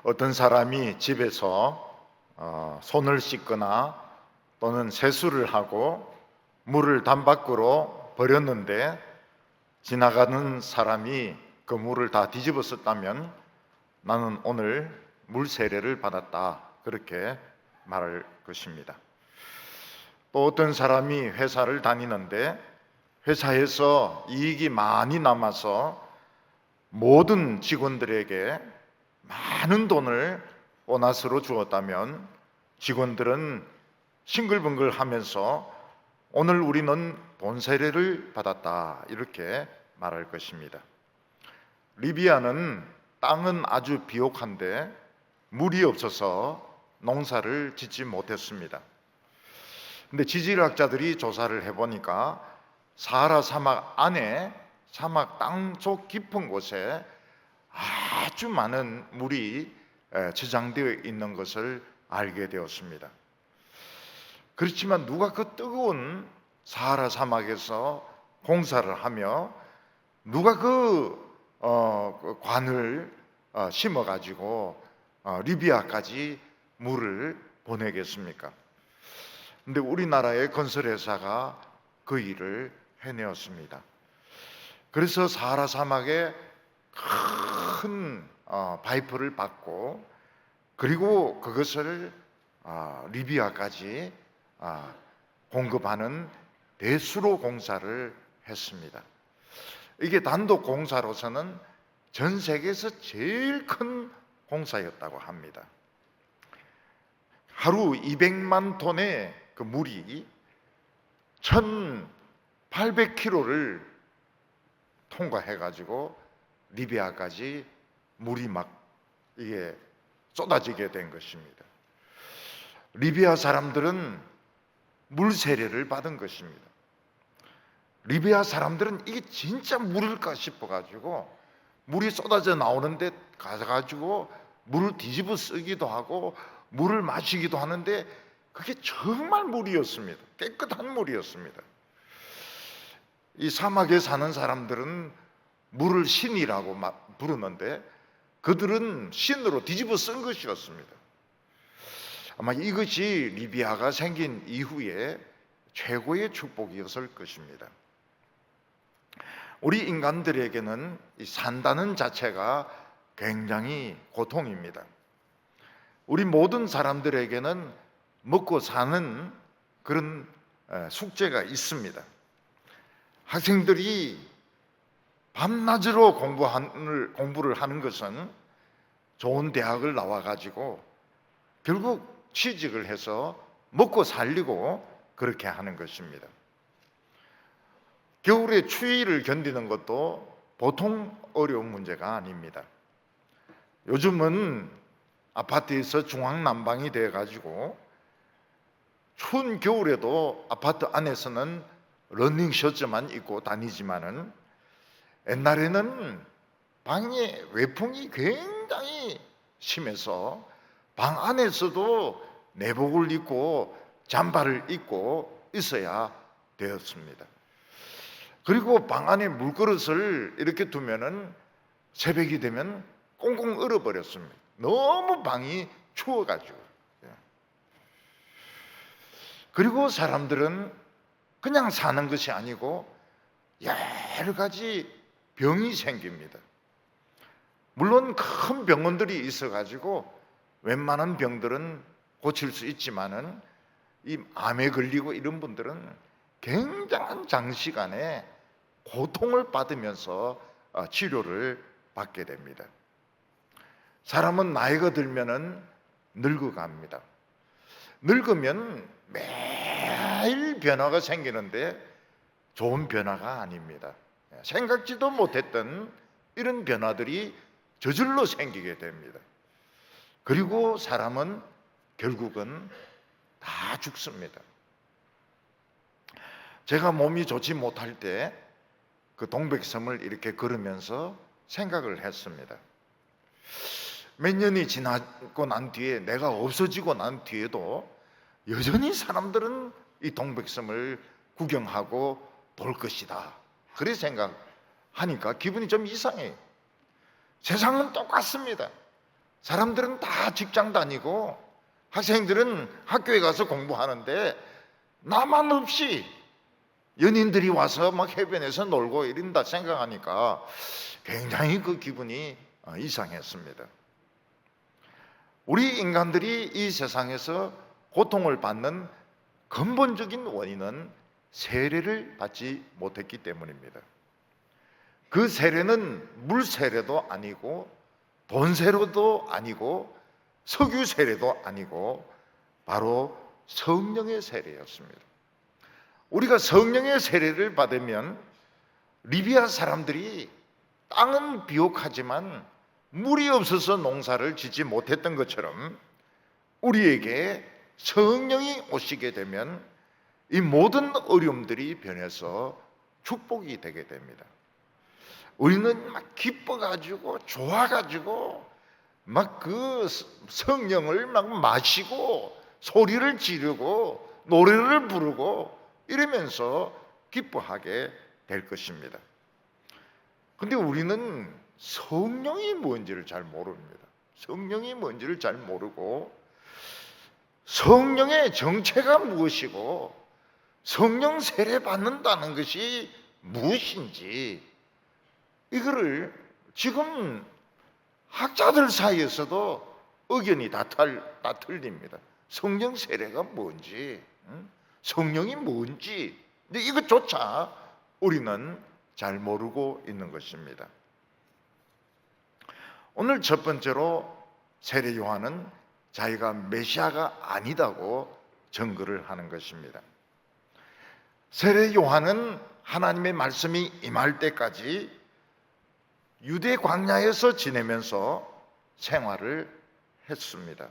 어떤 사람이 집에서 손을 씻거나 또는 세수를 하고 물을 담 밖으로 버렸는데 지나가는 사람이 그 물을 다 뒤집어 썼다면 나는 오늘 물 세례를 받았다, 그렇게 말할 것입니다. 또 어떤 사람이 회사를 다니는데 회사에서 이익이 많이 남아서 모든 직원들에게 많은 돈을 보너스로 주었다면 직원들은 싱글벙글 하면서 오늘 우리는 돈 세례를 받았다, 이렇게 말할 것입니다. 리비아는 땅은 아주 비옥한데 물이 없어서 농사를 짓지 못했습니다. 근데 지질학자들이 조사를 해보니까 사하라 사막 안에 사막 땅속 깊은 곳에 아주 많은 물이 저장되어 있는 것을 알게 되었습니다. 그렇지만 누가 그 뜨거운 사하라 사막에서 공사를 하며 누가 그 관을 심어가지고 리비아까지 물을 보내겠습니까? 근데 우리나라의 건설회사가 그 일을 해내었습니다. 그래서 사하라 사막에 큰 파이프를 받고 그리고 그것을 리비아까지 공급하는 대수로 공사를 했습니다. 이게 단독 공사로서는 전 세계에서 제일 큰 공사였다고 합니다. 하루 200만 톤의 그 물이 1800km를 통과해가지고 리비아까지 물이 막 이게 쏟아지게 된 것입니다. 리비아 사람들은 물 세례를 받은 것입니다. 리비아 사람들은 이게 진짜 물일까 싶어가지고 물이 쏟아져 나오는데 가가지고 물을 뒤집어 쓰기도 하고 물을 마시기도 하는데 그게 정말 물이었습니다. 깨끗한 물이었습니다. 이 사막에 사는 사람들은 물을 신이라고 부르는데 그들은 신으로 뒤집어 쓴 것이었습니다. 아마 이것이 리비아가 생긴 이후에 최고의 축복이었을 것입니다. 우리 인간들에게는 이 산다는 자체가 굉장히 고통입니다. 우리 모든 사람들에게는 먹고 사는 그런 숙제가 있습니다. 학생들이 밤낮으로 공부를 하는 것은 좋은 대학을 나와가지고 결국 취직을 해서 먹고 살리고 그렇게 하는 것입니다. 겨울에 추위를 견디는 것도 보통 어려운 문제가 아닙니다. 요즘은 아파트에서 중앙난방이 돼가지고 추운 겨울에도 아파트 안에서는 러닝 셔츠만 입고 다니지만은 옛날에는 방에 외풍이 굉장히 심해서 방 안에서도 내복을 입고 잠바를 입고 있어야 되었습니다. 그리고 방 안에 물그릇을 이렇게 두면은 새벽이 되면 꽁꽁 얼어버렸습니다. 너무 방이 추워가지고. 그리고 사람들은 그냥 사는 것이 아니고 여러 가지 병이 생깁니다. 물론 큰 병원들이 있어가지고 웬만한 병들은 고칠 수 있지만은 이 암에 걸리고 이런 분들은 굉장한 장시간에 고통을 받으면서 치료를 받게 됩니다. 사람은 나이가 들면은 늙어갑니다. 늙으면 매일 변화가 생기는데 좋은 변화가 아닙니다. 생각지도 못했던 이런 변화들이 저절로 생기게 됩니다. 그리고 사람은 결국은 다 죽습니다. 제가 몸이 좋지 못할 때 그 동백섬을 이렇게 걸으면서 생각을 했습니다. 몇 년이 지나고 난 뒤에 내가 없어지고 난 뒤에도 여전히 사람들은 이 동백섬을 구경하고 돌 것이다, 그래 생각하니까 기분이 좀 이상해요. 세상은 똑같습니다. 사람들은 다 직장 다니고 학생들은 학교에 가서 공부하는데 나만 없이 연인들이 와서 막 해변에서 놀고 이런다 생각하니까 굉장히 그 기분이 이상했습니다. 우리 인간들이 이 세상에서 고통을 받는 근본적인 원인은 세례를 받지 못했기 때문입니다. 그 세례는 물 세례도 아니고 돈 세례도 아니고 석유 세례도 아니고 바로 성령의 세례였습니다. 우리가 성령의 세례를 받으면 리비아 사람들이 땅은 비옥하지만 물이 없어서 농사를 짓지 못했던 것처럼 우리에게 성령이 오시게 되면 이 모든 어려움들이 변해서 축복이 되게 됩니다. 우리는 막 기뻐가지고 좋아가지고 막 그 성령을 막 마시고 소리를 지르고 노래를 부르고 이러면서 기뻐하게 될 것입니다. 근데 우리는 성령이 뭔지를 잘 모릅니다. 성령이 뭔지를 잘 모르고 성령의 정체가 무엇이고 성령 세례 받는다는 것이 무엇인지 이거를 지금 학자들 사이에서도 의견이 다 틀립니다. 성령 세례가 뭔지, 성령이 뭔지, 근데 이것조차 우리는 잘 모르고 있는 것입니다. 오늘 첫 번째로 세례 요한은 자기가 메시아가 아니다고 증거를 하는 것입니다. 세례 요한은 하나님의 말씀이 임할 때까지 유대 광야에서 지내면서 생활을 했습니다.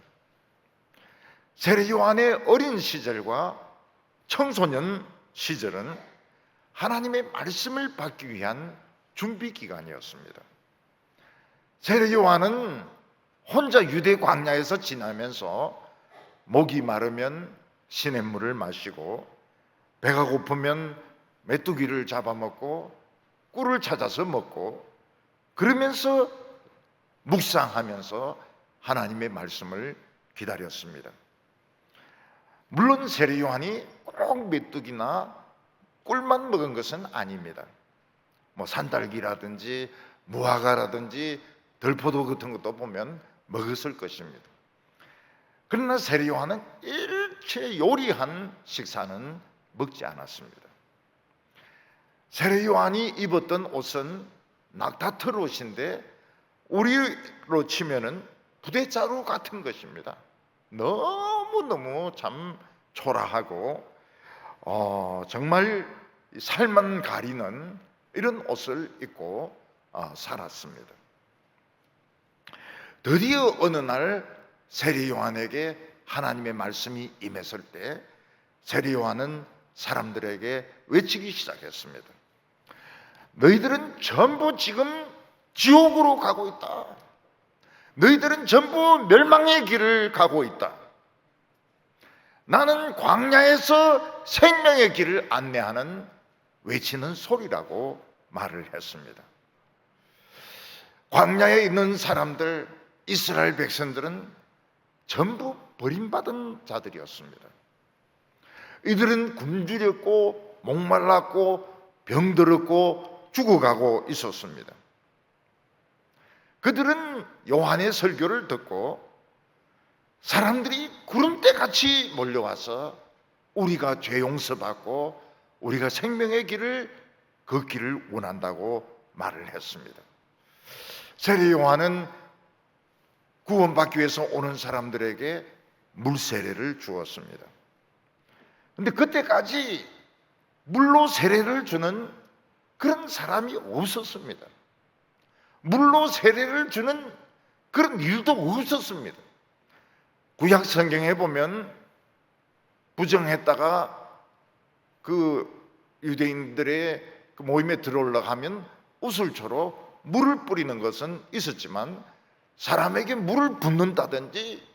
세례 요한의 어린 시절과 청소년 시절은 하나님의 말씀을 받기 위한 준비 기간이었습니다. 세례 요한은 혼자 유대 광야에서 지나면서 목이 마르면 시냇물을 마시고 배가 고프면 메뚜기를 잡아먹고 꿀을 찾아서 먹고 그러면서 묵상하면서 하나님의 말씀을 기다렸습니다. 물론 세례 요한이 꼭 메뚜기나 꿀만 먹은 것은 아닙니다. 뭐 산딸기라든지 무화과라든지 들포도 같은 것도 보면 먹었을 것입니다. 그러나 세례 요한은 일체 요리한 식사는 먹지 않았습니다. 세례 요한이 입었던 옷은 낙타털 옷인데 우리로 치면은 부대자루 같은 것입니다. 너무너무 참 초라하고 정말 살만 가리는 이런 옷을 입고 살았습니다. 드디어 어느 날 세례 요한에게 하나님의 말씀이 임했을 때 세례 요한은 사람들에게 외치기 시작했습니다. 너희들은 전부 지금 지옥으로 가고 있다. 너희들은 전부 멸망의 길을 가고 있다. 나는 광야에서 생명의 길을 안내하는 외치는 소리라고 말을 했습니다. 광야에 있는 사람들, 이스라엘 백성들은 전부 버림받은 자들이었습니다. 이들은 굶주렸고 목말랐고 병들었고 죽어가고 있었습니다. 그들은 요한의 설교를 듣고 사람들이 구름대같이 몰려와서 우리가 죄 용서받고 우리가 생명의 길을 걷기를 원한다고 말을 했습니다. 세례 요한은 구원받기 위해서 오는 사람들에게 물세례를 주었습니다. 그런데 그때까지 물로 세례를 주는 그런 사람이 없었습니다. 물로 세례를 주는 그런 일도 없었습니다. 구약 성경에 보면 부정했다가 그 유대인들의 그 모임에 들어오려고 하면 우슬초로 물을 뿌리는 것은 있었지만 사람에게 물을 붓는다든지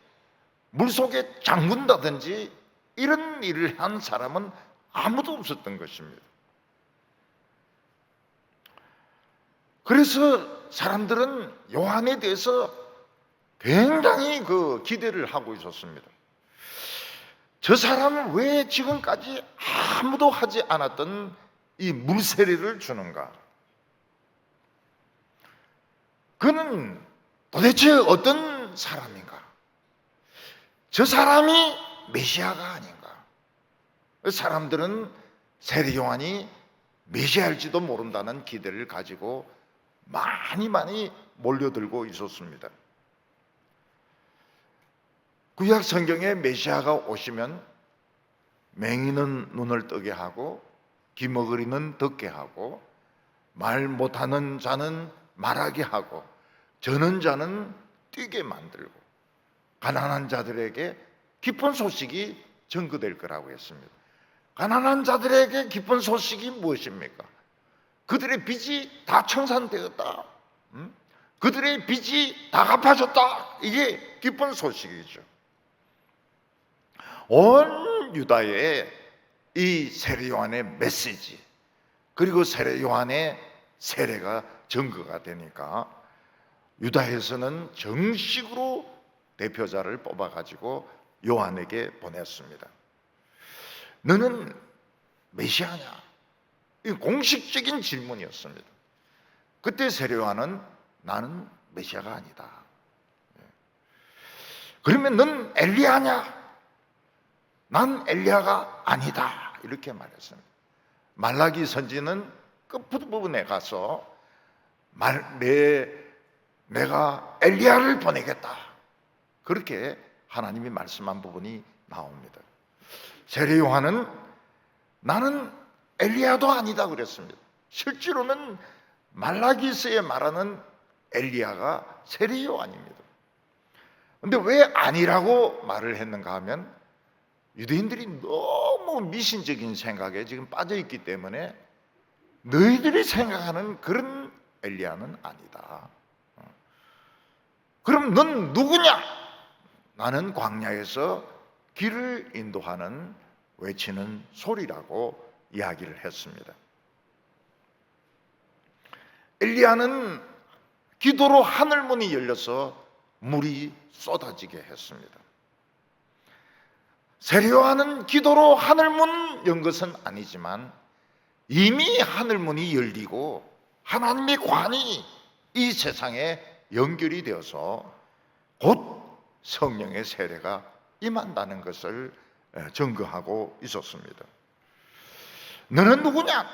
물 속에 잠근다든지 이런 일을 한 사람은 아무도 없었던 것입니다. 그래서 사람들은 요한에 대해서 굉장히 그 기대를 하고 있었습니다. 저 사람은 왜 지금까지 아무도 하지 않았던 이 물세례를 주는가? 그는 도대체 어떤 사람인가? 저 사람이 메시아가 아닌가? 사람들은 세례 요한이 메시아일지도 모른다는 기대를 가지고 많이 몰려들고 있었습니다. 구약 성경에 메시아가 오시면 맹인은 눈을 뜨게 하고 기머거리는 듣게 하고 말 못하는 자는 말하게 하고 저는 자는 뛰게 만들고 가난한 자들에게 기쁜 소식이 전거될 거라고 했습니다. 가난한 자들에게 기쁜 소식이 무엇입니까? 그들의 빚이 다 청산되었다. 그들의 빚이 다 갚아졌다. 이게 기쁜 소식이죠. 온 유다의 이 세례 요한의 메시지, 그리고 세례 요한의 세례가 증거가 되니까 유다에서는 정식으로 대표자를 뽑아가지고 요한에게 보냈습니다. 너는 메시아냐? 이 공식적인 질문이었습니다. 그때 세례 요한은 나는 메시아가 아니다. 그러면 넌 엘리야냐? 난 엘리야가 아니다. 이렇게 말했습니다. 말라기 선지는 끝부분에 가서 내가 엘리야를 보내겠다. 그렇게 하나님이 말씀한 부분이 나옵니다. 세례 요한은 나는 엘리야도 아니다 그랬습니다. 실제로는 말라기서에 말하는 엘리야가 세례 요한입니다. 그런데 왜 아니라고 말을 했는가 하면 유대인들이 너무 미신적인 생각에 지금 빠져 있기 때문에 너희들이 생각하는 그런 엘리야는 아니다. 그럼 넌 누구냐? 나는 광야에서 길을 인도하는 외치는 소리라고 이야기를 했습니다. 엘리야는 기도로 하늘문이 열려서 물이 쏟아지게 했습니다. 세례 요한은 기도로 하늘문 연 것은 아니지만 이미 하늘문이 열리고 하나님의 관이 이 세상에 연결이 되어서 곧 성령의 세례가 임한다는 것을 증거하고 있었습니다. 너는 누구냐?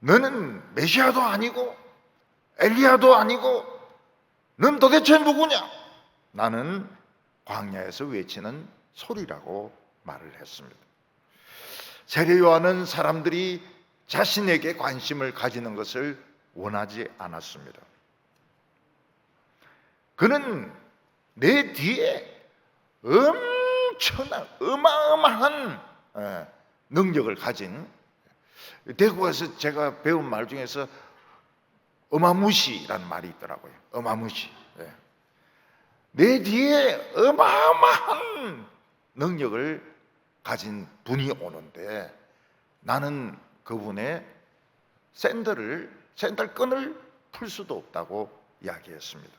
너는 메시아도 아니고 엘리야도 아니고 넌 도대체 누구냐? 나는 광야에서 외치는 소리라고 말을 했습니다. 세례 요한은 사람들이 자신에게 관심을 가지는 것을 원하지 않았습니다. 그는 내 뒤에 엄청난 어마어마한 능력을 가진, 대구에서 제가 배운 말 중에서 어마무시라는 말이 있더라고요. 어마무시. 내 뒤에 어마어마한 능력을 가진 분이 오는데 나는 그분의 샌들끈을 풀 수도 없다고 이야기했습니다.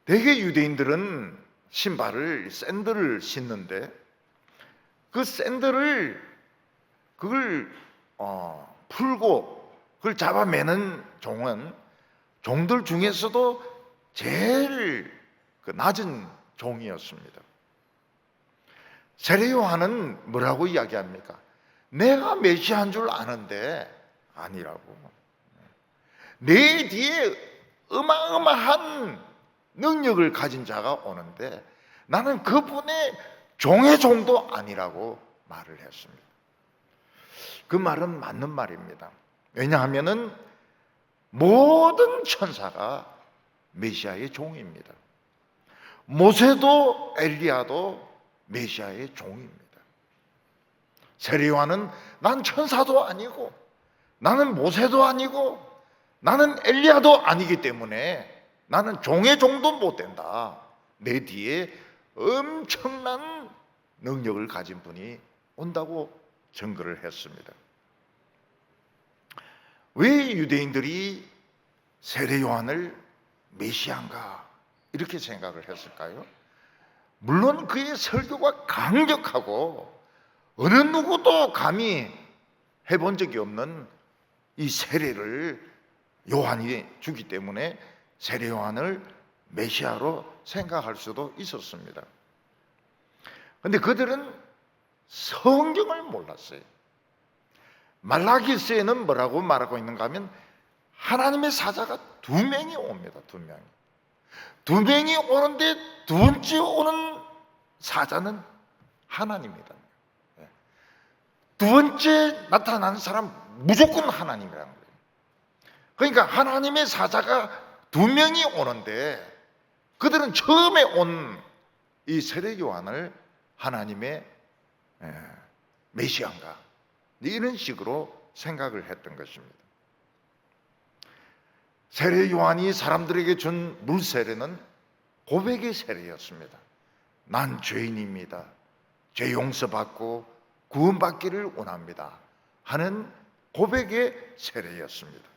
대개 유대인들은 신발을 샌들을 신는데 그 샌들을 풀고 그걸 잡아매는 종은 종들 중에서도 제일 낮은 종이었습니다. 세례 요한은 뭐라고 이야기합니까? 내가 메시아인 줄 아는데 아니라고. 내 뒤에 어마어마한 능력을 가진 자가 오는데 나는 그분의 종의 종도 아니라고 말을 했습니다. 그 말은 맞는 말입니다. 왜냐하면은 모든 천사가 메시아의 종입니다. 모세도 엘리야도 메시아의 종입니다. 세례 요한은 난 천사도 아니고 나는 모세도 아니고 나는 엘리야도 아니기 때문에 나는 종의 종도 못 된다. 내 뒤에 엄청난 능력을 가진 분이 온다고 증거를 했습니다. 왜 유대인들이 세례 요한을 메시아인가 이렇게 생각을 했을까요? 물론 그의 설교가 강력하고 어느 누구도 감히 해본 적이 없는 이 세례를 요한이 주기 때문에 세례 요한을 메시아로 생각할 수도 있었습니다. 그런데 그들은 성경을 몰랐어요. 말라기서에는 뭐라고 말하고 있는가 하면 하나님의 사자가 2명이 옵니다. 2명이. 2명이 오는데 두 번째 오는 사자는 하나님이다. 두 번째 나타나는 사람 무조건 하나님이라는 거예요. 그러니까 하나님의 사자가 2명이 오는데 그들은 처음에 온 이 세례 요한을 하나님의 메시아인가 이런 식으로 생각을 했던 것입니다. 세례 요한이 사람들에게 준 물세례는 고백의 세례였습니다. 난 죄인입니다. 죄 용서받고 구원받기를 원합니다 하는 고백의 세례였습니다.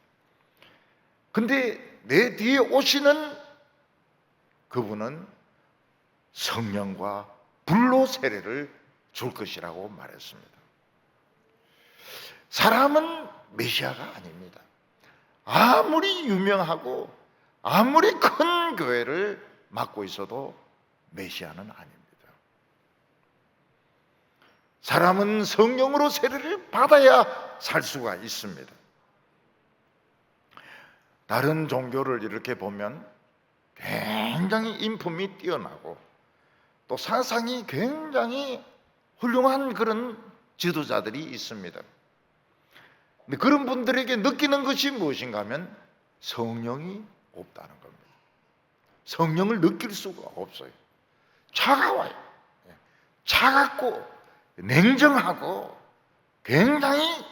근데 내 뒤에 오시는 그분은 성령과 불로 세례를 줄 것이라고 말했습니다. 사람은 메시아가 아닙니다. 아무리 유명하고 아무리 큰 교회를 맡고 있어도 메시아는 아닙니다. 사람은 성령으로 세례를 받아야 살 수가 있습니다. 다른 종교를 이렇게 보면 굉장히 인품이 뛰어나고 또 사상이 굉장히 훌륭한 그런 지도자들이 있습니다. 근데 그런 분들에게 느끼는 것이 무엇인가 하면 성령이 없다는 겁니다. 성령을 느낄 수가 없어요. 차가워요. 차갑고 냉정하고 굉장히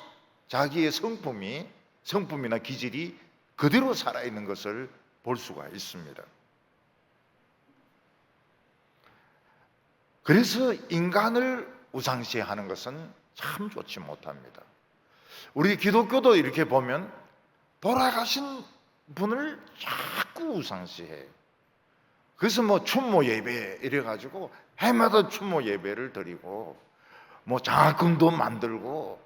자기의 성품이나 기질이 그대로 살아있는 것을 볼 수가 있습니다. 그래서 인간을 우상시하는 것은 참 좋지 못합니다. 우리 기독교도 이렇게 보면 돌아가신 분을 자꾸 우상시해요. 그래서 뭐 추모 예배 이래가지고 해마다 추모 예배를 드리고 뭐 장학금도 만들고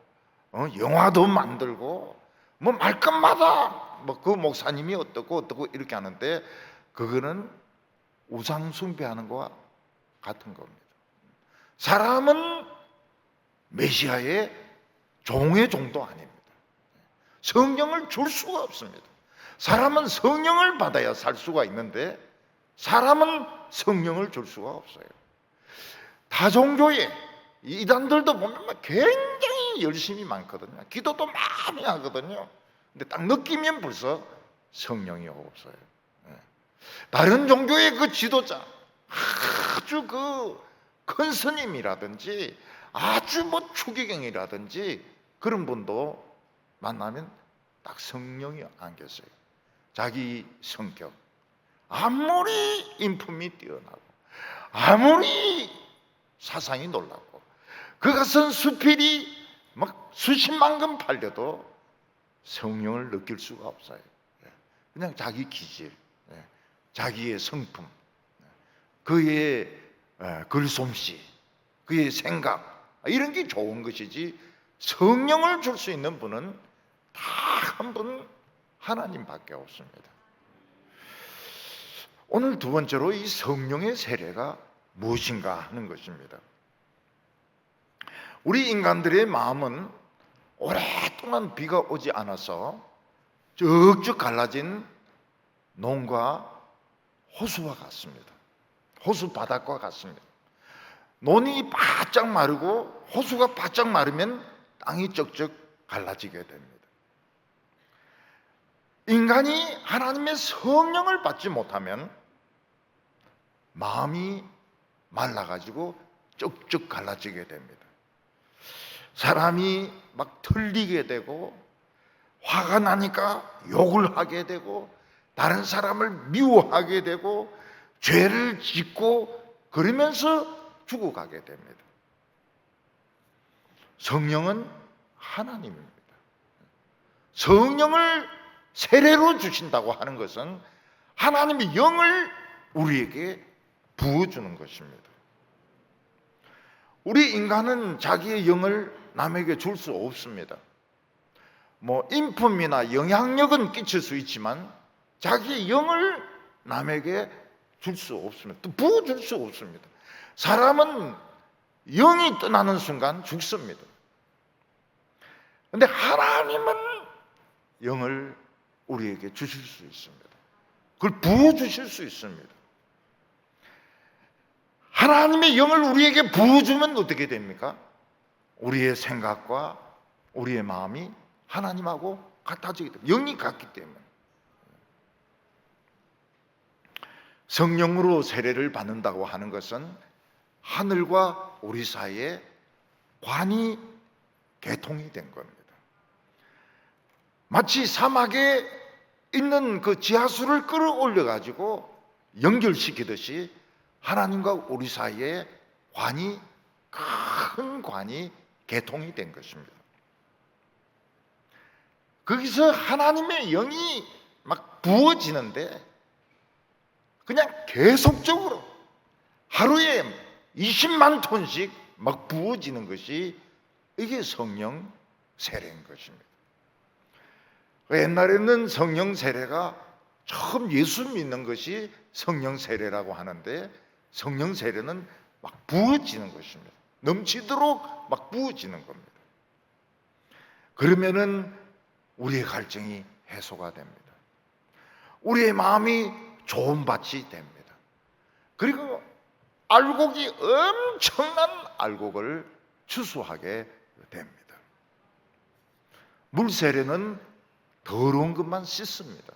영화도 만들고 뭐 말끝마다 뭐 그 목사님이 어떻고 이렇게 하는데 그거는 우상 숭배하는 것과 같은 겁니다. 사람은 메시아의 종의 종도 아닙니다. 성령을 줄 수가 없습니다. 사람은 성령을 받아야 살 수가 있는데 사람은 성령을 줄 수가 없어요. 다종교의 이단들도 보면 굉장히 열심히 많거든요. 기도도 많이 하거든요. 근데 딱 느끼면 벌써 성령이 없어요. 다른 종교의 그 지도자 아주 큰 스님이라든지 아주 뭐 추기경이라든지 그런 분도 만나면 딱 성령이 안 계세요. 자기 성격 아무리 인품이 뛰어나고 아무리 사상이 놀랍고 그가 쓴 수필이 막 수십만 권 팔려도 성령을 느낄 수가 없어요. 그냥 자기 기질, 자기의 성품, 그의 글솜씨, 그의 생각 이런 게 좋은 것이지 성령을 줄 수 있는 분은 딱 한 분 하나님밖에 없습니다. 오늘 두 번째로 이 성령의 세례가 무엇인가 하는 것입니다. 우리 인간들의 마음은 오랫동안 비가 오지 않아서 쭉쭉 갈라진 논과 호수와 같습니다. 호수 바닥과 같습니다. 논이 바짝 마르고 호수가 바짝 마르면 땅이 쩍쩍 갈라지게 됩니다. 인간이 하나님의 성령을 받지 못하면 마음이 말라가지고 쭉쭉 갈라지게 됩니다. 사람이 막 틀리게 되고 화가 나니까 욕을 하게 되고 다른 사람을 미워하게 되고 죄를 짓고 그러면서 죽어가게 됩니다. 성령은 하나님입니다. 성령을 세례로 주신다고 하는 것은 하나님의 영을 우리에게 부어주는 것입니다. 우리 인간은 자기의 영을 남에게 줄 수 없습니다. 인품이나 영향력은 끼칠 수 있지만 자기의 영을 남에게 줄 수 없습니다. 또 부어줄 수 없습니다. 사람은 영이 떠나는 순간 죽습니다. 그런데 하나님은 영을 우리에게 주실 수 있습니다. 그걸 부어주실 수 있습니다. 하나님의 영을 우리에게 부어주면 어떻게 됩니까? 우리의 생각과 우리의 마음이 하나님하고 같아지기 때문에, 영이 같기 때문에. 성령으로 세례를 받는다고 하는 것은 하늘과 우리 사이에 관이 개통이 된 겁니다. 마치 사막에 있는 그 지하수를 끌어올려 가지고 연결시키듯이 하나님과 우리 사이에 큰 관이 개통이 된 것입니다. 거기서 하나님의 영이 막 부어지는데 그냥 계속적으로 하루에 20만 톤씩 막 부어지는 것이 이게 성령 세례인 것입니다. 옛날에는 성령 세례가 처음 예수 믿는 것이 성령 세례라고 하는데, 성령 세례는 막 부어지는 것입니다. 넘치도록 막 부어지는 겁니다. 그러면은 우리의 갈증이 해소가 됩니다. 우리의 마음이 좋은 밭이 됩니다. 그리고 알곡이 엄청난 알곡을 추수하게 됩니다. 물 세례는 더러운 것만 씻습니다.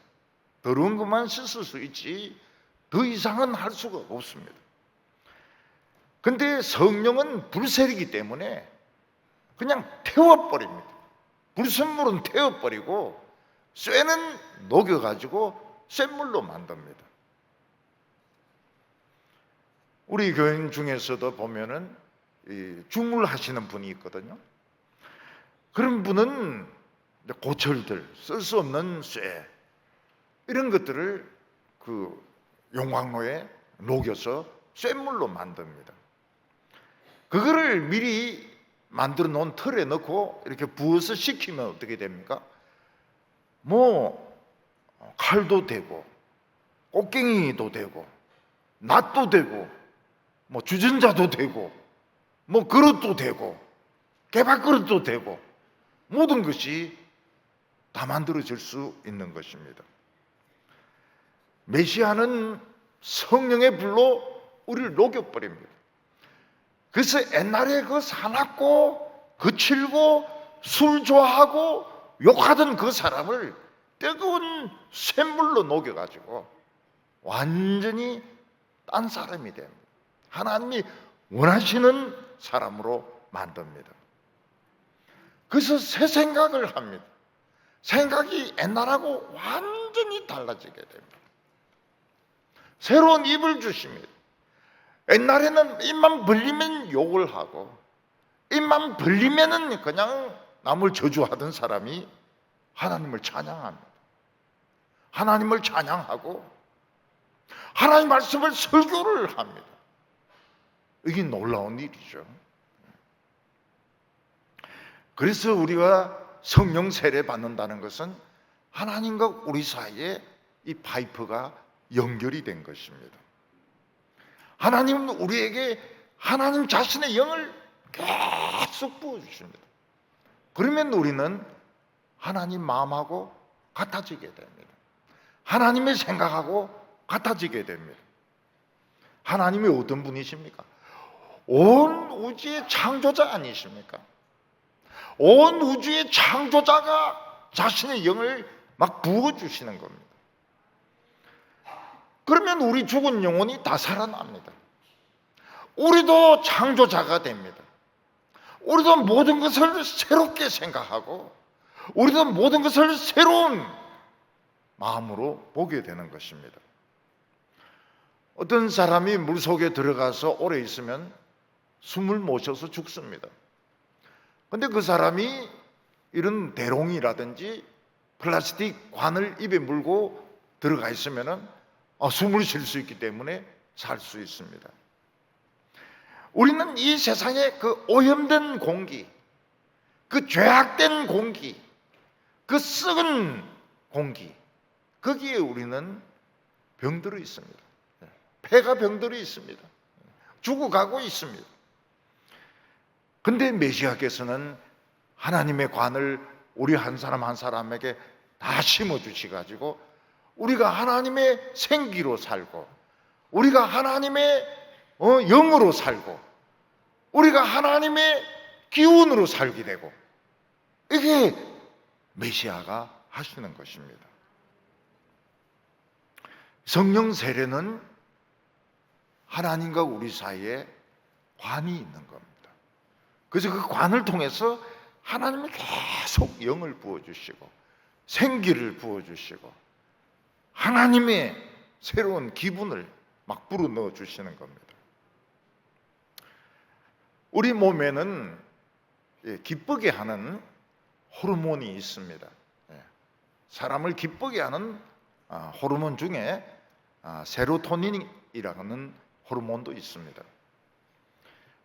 더러운 것만 씻을 수 있지 더 이상은 할 수가 없습니다. 근데 성령은 불세리기 때문에 그냥 태워버립니다. 불순물은 태워버리고 쇠는 녹여가지고 쇳물로 만듭니다. 우리 교인 중에서도 보면은 주물하시는 분이 있거든요. 그런 분은 고철들, 쓸 수 없는 쇠 이런 것들을 그 용광로에 녹여서 쇳물로 만듭니다. 그거를 미리 만들어 놓은 틀에 넣고 이렇게 부어서 식히면 어떻게 됩니까? 칼도 되고 꽃갱이도 되고 낫도 되고 주전자도 되고 그릇도 되고 개밥그릇도 되고 모든 것이 다 만들어질 수 있는 것입니다. 메시아는 성령의 불로 우리를 녹여버립니다. 그래서 옛날에 그 사납고 거칠고 술 좋아하고 욕하던 그 사람을 뜨거운 샘물로 녹여가지고 완전히 딴 사람이 됩니다. 하나님이 원하시는 사람으로 만듭니다. 그래서 새 생각을 합니다. 생각이 옛날하고 완전히 달라지게 됩니다. 새로운 입을 주십니다. 옛날에는 입만 벌리면 욕을 하고 입만 벌리면은 그냥 남을 저주하던 사람이 하나님을 찬양합니다. 하나님을 찬양하고 하나님 말씀을 설교를 합니다. 이게 놀라운 일이죠. 그래서 우리가 성령 세례 받는다는 것은 하나님과 우리 사이에 이 파이프가 연결이 된 것입니다. 하나님은 우리에게 하나님 자신의 영을 계속 부어주십니다. 그러면 우리는 하나님 마음하고 같아지게 됩니다. 하나님의 생각하고 같아지게 됩니다. 하나님이 어떤 분이십니까? 온 우주의 창조자 아니십니까? 온 우주의 창조자가 자신의 영을 막 부어주시는 겁니다. 그러면 우리 죽은 영혼이 다 살아납니다. 우리도 창조자가 됩니다. 우리도 모든 것을 새롭게 생각하고 우리도 모든 것을 새로운 마음으로 보게 되는 것입니다. 어떤 사람이 물속에 들어가서 오래 있으면 숨을 못 쉬어서 죽습니다. 그런데 그 사람이 이런 대롱이라든지 플라스틱 관을 입에 물고 들어가 있으면 숨을 쉴 수 있기 때문에 살 수 있습니다. 우리는 이 세상의 그 오염된 공기, 그 죄악된 공기, 그 썩은 공기, 거기에 우리는 병들어 있습니다. 폐가 병들어 있습니다. 죽어가고 있습니다. 근데 메시아께서는 하나님의 관을 우리 한 사람 한 사람에게 다 심어주시가지고 우리가 하나님의 생기로 살고, 우리가 하나님의 영으로 살고, 우리가 하나님의 기운으로 살게 되고, 이게 메시아가 하시는 것입니다. 성령 세례는 하나님과 우리 사이에 관이 있는 겁니다. 그래서 그 관을 통해서 하나님이 계속 영을 부어주시고 생기를 부어주시고 하나님의 새로운 기분을 막 불어넣어 주시는 겁니다. 우리 몸에는 기쁘게 하는 호르몬이 있습니다. 사람을 기쁘게 하는 호르몬 중에 세로토닌이라는 호르몬도 있습니다.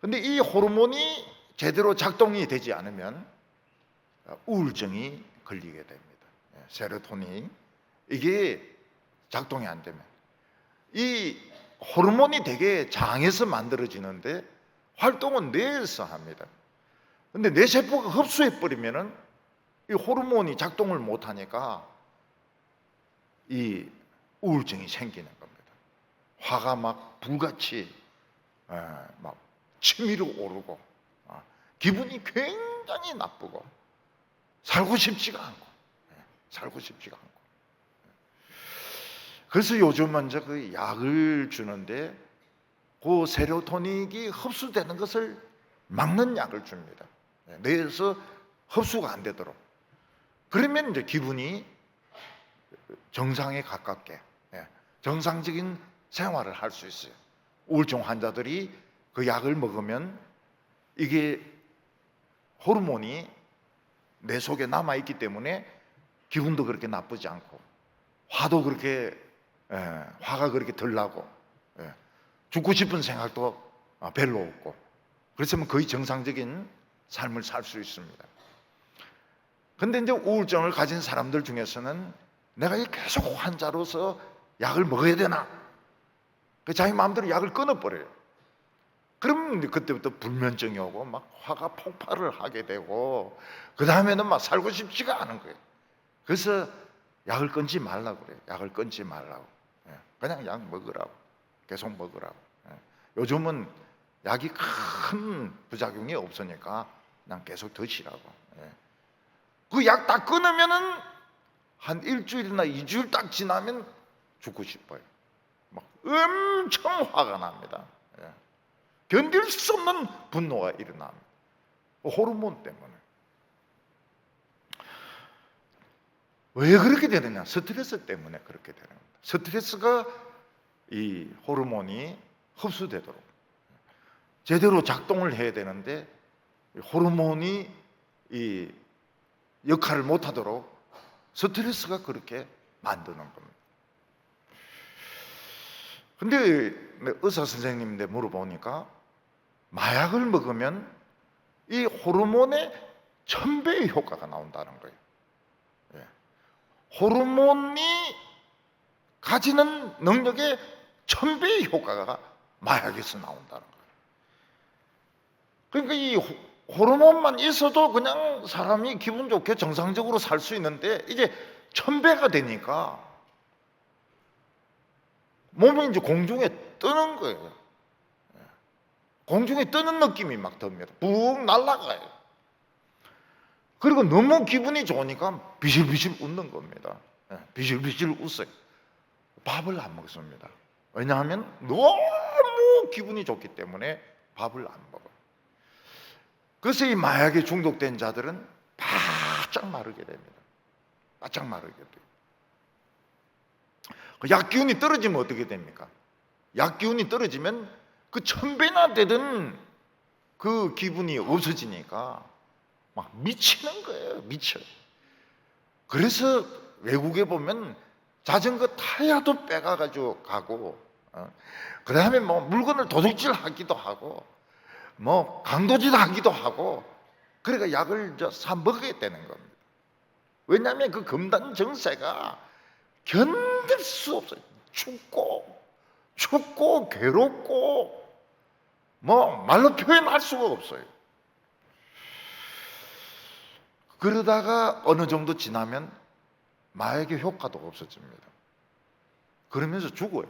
근데 이 호르몬이 제대로 작동이 되지 않으면 우울증이 걸리게 됩니다. 세로토닌, 이게 작동이 안 되면 이 호르몬이 되게 장에서 만들어지는데 활동은 뇌에서 합니다. 근데 뇌세포가 흡수해 버리면은 이 호르몬이 작동을 못 하니까 이 우울증이 생기는 겁니다. 화가 막 불같이 막 치밀어 오르고 기분이 굉장히 나쁘고 살고 싶지가 않고 살고 싶지가 않고. 그래서 요즘은 이제 그 약을 주는데 그 세로토닌이 흡수되는 것을 막는 약을 줍니다. 뇌에서 흡수가 안 되도록. 그러면 이제 기분이 정상에 가깝게 정상적인 생활을 할 수 있어요. 우울증 환자들이 그 약을 먹으면 이게 호르몬이 뇌 속에 남아있기 때문에 기분도 그렇게 나쁘지 않고 화도 그렇게 화가 그렇게 덜 나고 죽고 싶은 생각도 별로 없고, 그렇으면 거의 정상적인 삶을 살 수 있습니다. 근데 이제 우울증을 가진 사람들 중에서는 내가 계속 환자로서 약을 먹어야 되나? 자기 마음대로 약을 끊어버려요. 그러면 그때부터 불면증이 오고 막 화가 폭발을 하게 되고 그 다음에는 막 살고 싶지가 않은 거예요. 그래서 약을 끊지 말라고 그래요. 약을 끊지 말라고. 그냥 약 먹으라고. 계속 먹으라고. 요즘은 약이 큰 부작용이 없으니까 그냥 계속 드시라고. 그 약 딱 끊으면은 한 일주일이나 2주일 딱 지나면 죽고 싶어요. 막 엄청 화가 납니다. 견딜 수 없는 분노가 일어납니다. 호르몬 때문에. 왜 그렇게 되느냐? 스트레스 때문에 그렇게 되는 겁니다. 스트레스가 이 호르몬이 흡수되도록 제대로 작동을 해야 되는데 호르몬이 이 역할을 못하도록 스트레스가 그렇게 만드는 겁니다. 근데 의사 선생님인데 물어보니까 마약을 먹으면 이 호르몬의 1000배의 효과가 나온다는 거예요. 호르몬이 가지는 능력의 1000배의 효과가 마약에서 나온다는 거예요. 그러니까 이 호르몬만 있어도 그냥 사람이 기분 좋게 정상적으로 살 수 있는데 이게 1000배가 되니까 몸이 이제 공중에 뜨는 거예요. 공중에 뜨는 느낌이 막 듭니다. 붕 날아가요. 그리고 너무 기분이 좋으니까 비실비실 웃는 겁니다. 비실비실 웃어요. 밥을 안 먹습니다. 왜냐하면 너무 기분이 좋기 때문에 밥을 안 먹어요. 그래서 이 마약에 중독된 자들은 바짝 마르게 됩니다. 바짝 마르게 돼요. 약 기운이 떨어지면 어떻게 됩니까? 약 기운이 떨어지면 그 1000배나 되던 그 기분이 없어지니까 막 미치는 거예요. 미쳐. 그래서 외국에 보면 자전거 타야도 빼가가지고 가고, 그 다음에 뭐 물건을 도둑질 하기도 하고, 뭐 강도질 하기도 하고, 그러니까 약을 사 먹어야 되는 겁니다. 왜냐하면 그 금단 정세가 견딜 수 없어요. 춥고 괴롭고 뭐 말로 표현할 수가 없어요. 그러다가 어느 정도 지나면 마약의 효과도 없어집니다. 그러면서 죽어요.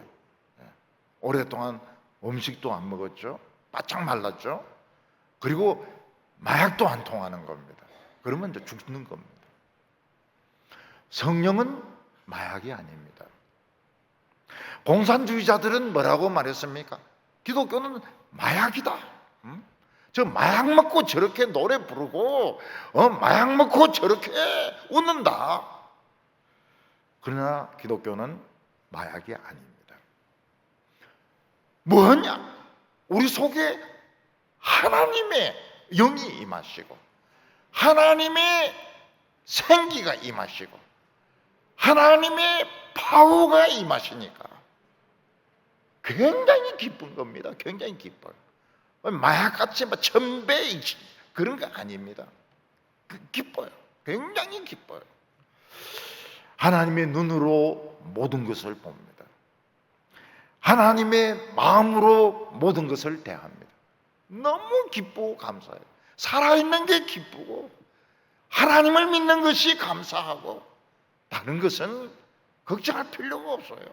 오랫동안 음식도 안 먹었죠. 바짝 말랐죠. 그리고 마약도 안 통하는 겁니다. 그러면 이제 죽는 겁니다. 성령은 마약이 아닙니다. 공산주의자들은 뭐라고 말했습니까? 기독교는 마약이다. 저 마약 먹고 저렇게 노래 부르고 마약 먹고 저렇게 웃는다. 그러나 기독교는 마약이 아닙니다. 뭐냐? 우리 속에 하나님의 영이 임하시고 하나님의 생기가 임하시고 하나님의 파워가 임하시니까 굉장히 기쁜 겁니다. 굉장히 기뻐요. 마약같이 막 천배 그런 거 아닙니다. 기뻐요. 굉장히 기뻐요. 하나님의 눈으로 모든 것을 봅니다. 하나님의 마음으로 모든 것을 대합니다. 너무 기쁘고 감사해요. 살아있는 게 기쁘고 하나님을 믿는 것이 감사하고 다른 것은 걱정할 필요가 없어요.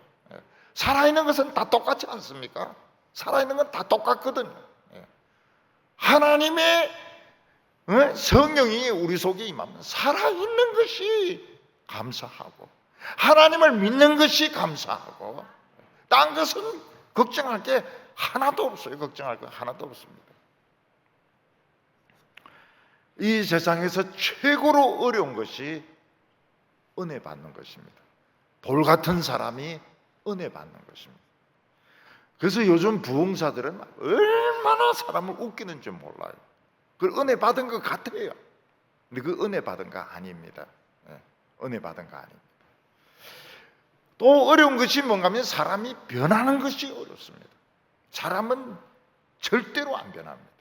살아있는 것은 다 똑같지 않습니까? 살아있는 건 다 똑같거든요. 하나님의 성령이 우리 속에 임하면 살아있는 것이 감사하고 하나님을 믿는 것이 감사하고 딴 것은 걱정할 게 하나도 없어요. 걱정할 게 하나도 없습니다. 이 세상에서 최고로 어려운 것이 은혜 받는 것입니다. 돌 같은 사람이 은혜 받는 것입니다. 그래서 요즘 부흥사들은 얼마나 사람을 웃기는지 몰라요. 그 은혜 받은 것 같아요. 근데 그 은혜 받은 거 아닙니다. 은혜 받은 거 아닙니다. 또 어려운 것이 뭔가 하면 사람이 변하는 것이 어렵습니다. 사람은 절대로 안 변합니다.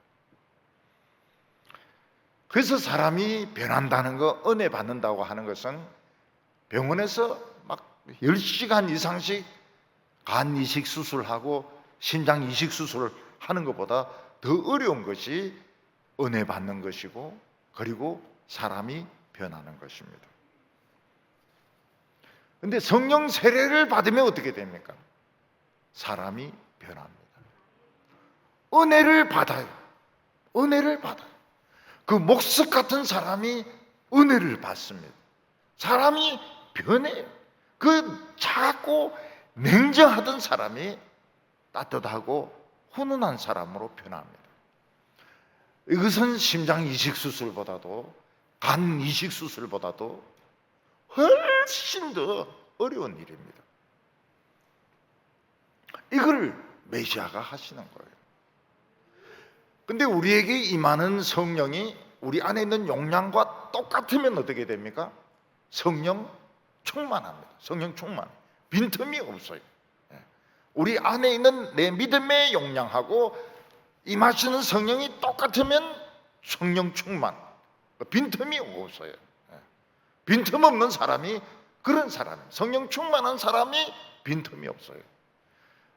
그래서 사람이 변한다는 거, 은혜 받는다고 하는 것은 병원에서 막 10시간 이상씩 간 이식 수술하고 심장 이식 수술을 하는 것보다 더 어려운 것이 은혜 받는 것이고 그리고 사람이 변하는 것입니다. 근데 성령 세례를 받으면 어떻게 됩니까? 사람이 변합니다. 은혜를 받아요. 은혜를 받아요. 그 목석 같은 사람이 은혜를 받습니다. 사람이 변해요. 그 차갑고 냉정하던 사람이 따뜻하고 훈훈한 사람으로 변합니다. 이것은 심장 이식 수술보다도 간 이식 수술보다도 훨씬 더 어려운 일입니다. 이걸 메시아가 하시는 거예요. 근데 우리에게 임하는 성령이 우리 안에 있는 용량과 똑같으면 어떻게 됩니까? 성령 충만합니다. 성령 충만. 빈틈이 없어요. 우리 안에 있는 내 믿음의 용량하고 임하시는 성령이 똑같으면 성령 충만. 빈틈이 없어요. 빈틈 없는 사람이 그런 사람이에요. 성령 충만한 사람이 빈틈이 없어요.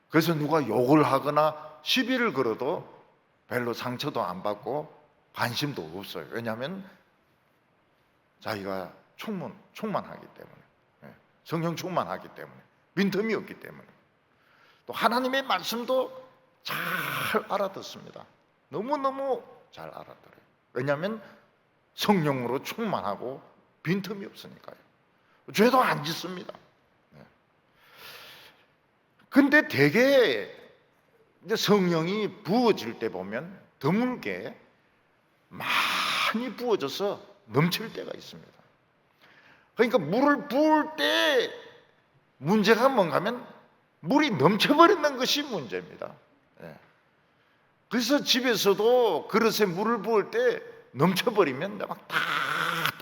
그래서 누가 욕을 하거나 시비를 걸어도 별로 상처도 안 받고 관심도 없어요. 왜냐하면 자기가 충만하기 때문에, 성령 충만하기 때문에, 빈틈이 없기 때문에. 또 하나님의 말씀도 잘 알아듣습니다. 너무너무 잘 알아들어요. 왜냐하면 성령으로 충만하고 빈틈이 없으니까요. 죄도 안 짓습니다. 근데 대개 이제 성령이 부어질 때 보면 드물게 많이 부어져서 넘칠 때가 있습니다. 그러니까 물을 부을 때 문제가 뭔가 하면 물이 넘쳐버리는 것이 문제입니다. 그래서 집에서도 그릇에 물을 부을 때 넘쳐버리면 막 다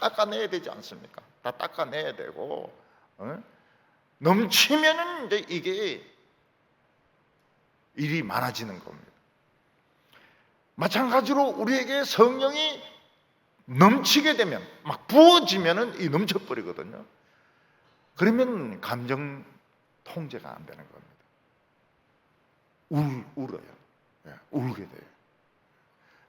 닦아내야 되지 않습니까? 다 닦아내야 되고 넘치면은 이제 이게 일이 많아지는 겁니다. 마찬가지로 우리에게 성령이 넘치게 되면, 막 부어지면은 이 넘쳐버리거든요. 그러면 감정 통제가 안 되는 겁니다. 울어요. 울게 돼요.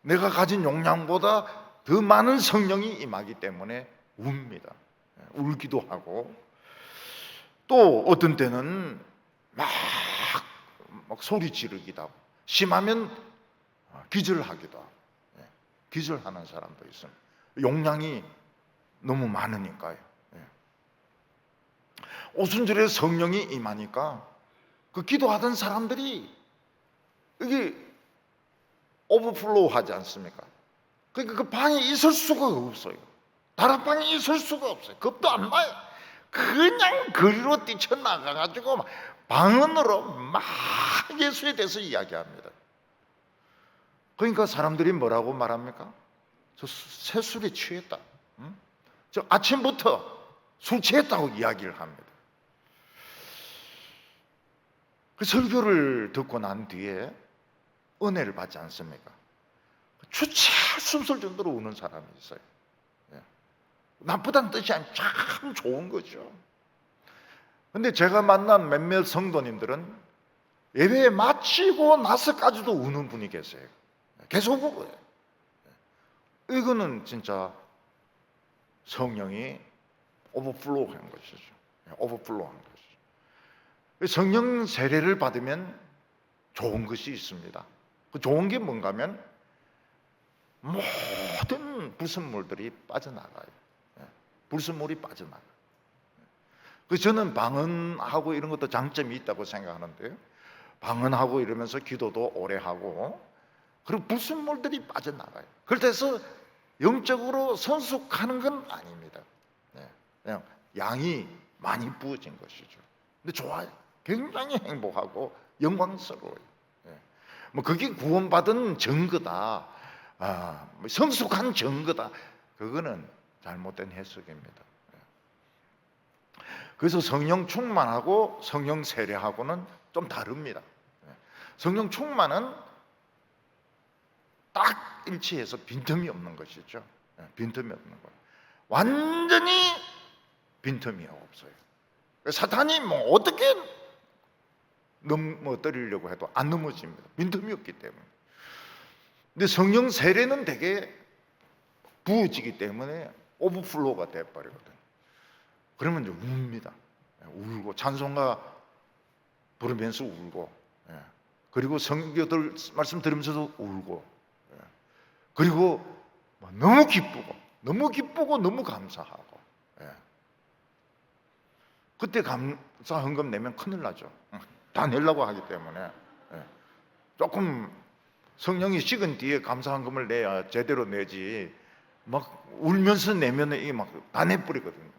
내가 가진 용량보다 더 많은 성령이 임하기 때문에 웁니다. 울기도 하고, 또 어떤 때는 막 소리 지르기도 하고, 심하면 기절하기도 하고, 기절하는 사람도 있습니다. 용량이 너무 많으니까요. 오순절에 성령이 임하니까 그 기도하던 사람들이 이게 오버플로우 하지 않습니까? 그러니까 그 방에 있을 수가 없어요. 다른 방에 있을 수가 없어요. 겁도 안 나요. 그냥 거리로 뛰쳐나가가지고 방 안으로 막 예수에 대해서 이야기합니다. 그러니까 사람들이 뭐라고 말합니까? 저 새술에 취했다. 응? 저 아침부터 술 취했다고 이야기를 합니다. 그 설교를 듣고 난 뒤에 은혜를 받지 않습니까? 주체할 수 없을 정도로 우는 사람이 있어요. 나쁘다는 뜻이 아니라 참 좋은 거죠. 근데 제가 만난 몇몇 성도님들은 예배 마치고 나서까지도 우는 분이 계세요. 계속 울어요. 이거는 진짜 성령이 오버플로우 한 것이죠. 오버플로우 한 것이죠. 성령 세례를 받으면 좋은 것이 있습니다. 그 좋은 게 뭔가 하면 모든 불순물들이 빠져나가요. 불순물이 빠져나가요. 그래서 저는 방언하고 이런 것도 장점이 있다고 생각하는데요. 방언하고 이러면서 기도도 오래 하고, 그리고 불순물들이 빠져나가요. 그래서 영적으로 성숙하는 건 아닙니다. 그냥 양이 많이 부어진 것이죠. 근데 좋아요. 굉장히 행복하고 영광스러워요. 뭐 그게 구원받은 증거다, 성숙한 증거다, 그거는 잘못된 해석입니다. 그래서 성령 충만하고 성령 세례하고는 좀 다릅니다. 성령 충만은 딱 일치해서 빈틈이 없는 것이죠. 빈틈이 없는 거예요. 완전히 빈틈이 없어요. 사탄이 뭐 어떻게 넘어뜨리려고 해도 안 넘어집니다. 빈틈이 없기 때문에. 근데 성령 세례는 되게 부어지기 때문에 오버플로우가 돼버리거든요. 그러면 이제 웁니다. 울고 찬송가 부르면서 울고, 그리고 성경들 말씀 들으면서도 울고, 그리고 너무 기쁘고 너무 감사하고. 그때 감사 헌금 내면 큰일 나죠. 다 내려고 하기 때문에. 조금 성령이 식은 뒤에 감사 헌금을 내야 제대로 내지, 막 울면서 내면 이게 막 다 내버리거든요.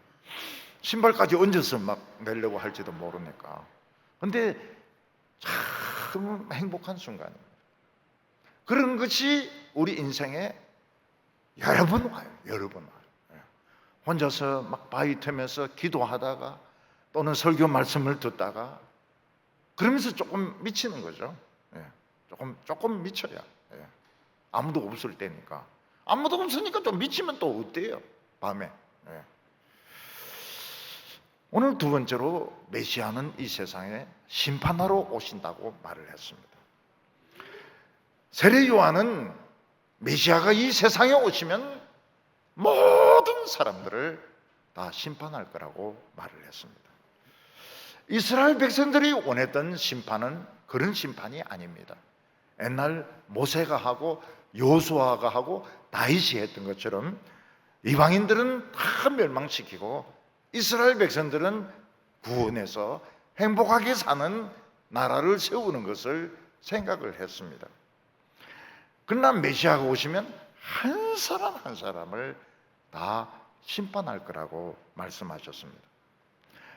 신발까지 얹어서 막 내려고 할지도 모르니까. 근데 참 행복한 순간입니다. 그런 것이 우리 인생에 여러 번 와요. 여러 번 와요. 혼자서 막 바위 틈에서 기도하다가, 또는 설교 말씀을 듣다가, 그러면서 조금 미치는 거죠. 조금 미쳐야. 아무도 없을 때니까. 아무도 없으니까 좀 미치면 또 어때요? 밤에. 오늘 두 번째로 메시아는 이 세상에 심판하러 오신다고 말을 했습니다. 세례 요한은 메시아가 이 세상에 오시면 모든 사람들을 다 심판할 거라고 말을 했습니다. 이스라엘 백성들이 원했던 심판은 그런 심판이 아닙니다. 옛날 모세가 하고 여호수아가 하고 다윗이 했던 것처럼 이방인들은 다 멸망시키고 이스라엘 백성들은 구원해서 행복하게 사는 나라를 세우는 것을 생각을 했습니다. 그러나 메시아가 오시면 한 사람 한 사람을 다 심판할 거라고 말씀하셨습니다.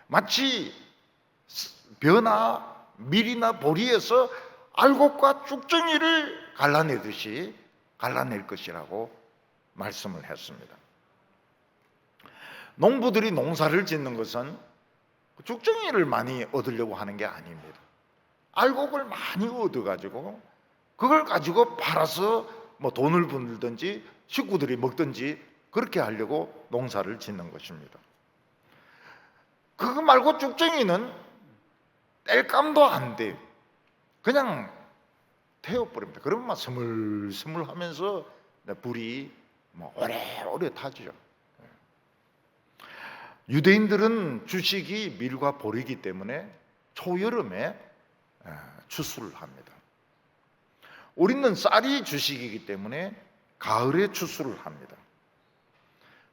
마치 벼나 밀이나 보리에서 알곡과 쭉정이를 갈라내듯이 갈라낼 것이라고 말씀을 했습니다. 농부들이 농사를 짓는 것은 죽정이를 많이 얻으려고 하는 게 아닙니다. 알곡을 많이 얻어가지고 그걸 가지고 팔아서 뭐 돈을 벌든지 식구들이 먹든지 그렇게 하려고 농사를 짓는 것입니다. 그거 말고 죽정이는 뗄감도 안 돼요. 그냥 태워버립니다. 그러면 막 스물스물 하면서 불이 뭐 오래오래 타죠. 유대인들은 주식이 밀과 보리이기 때문에 초여름에 추수를 합니다. 우리는 쌀이 주식이기 때문에 가을에 추수를 합니다.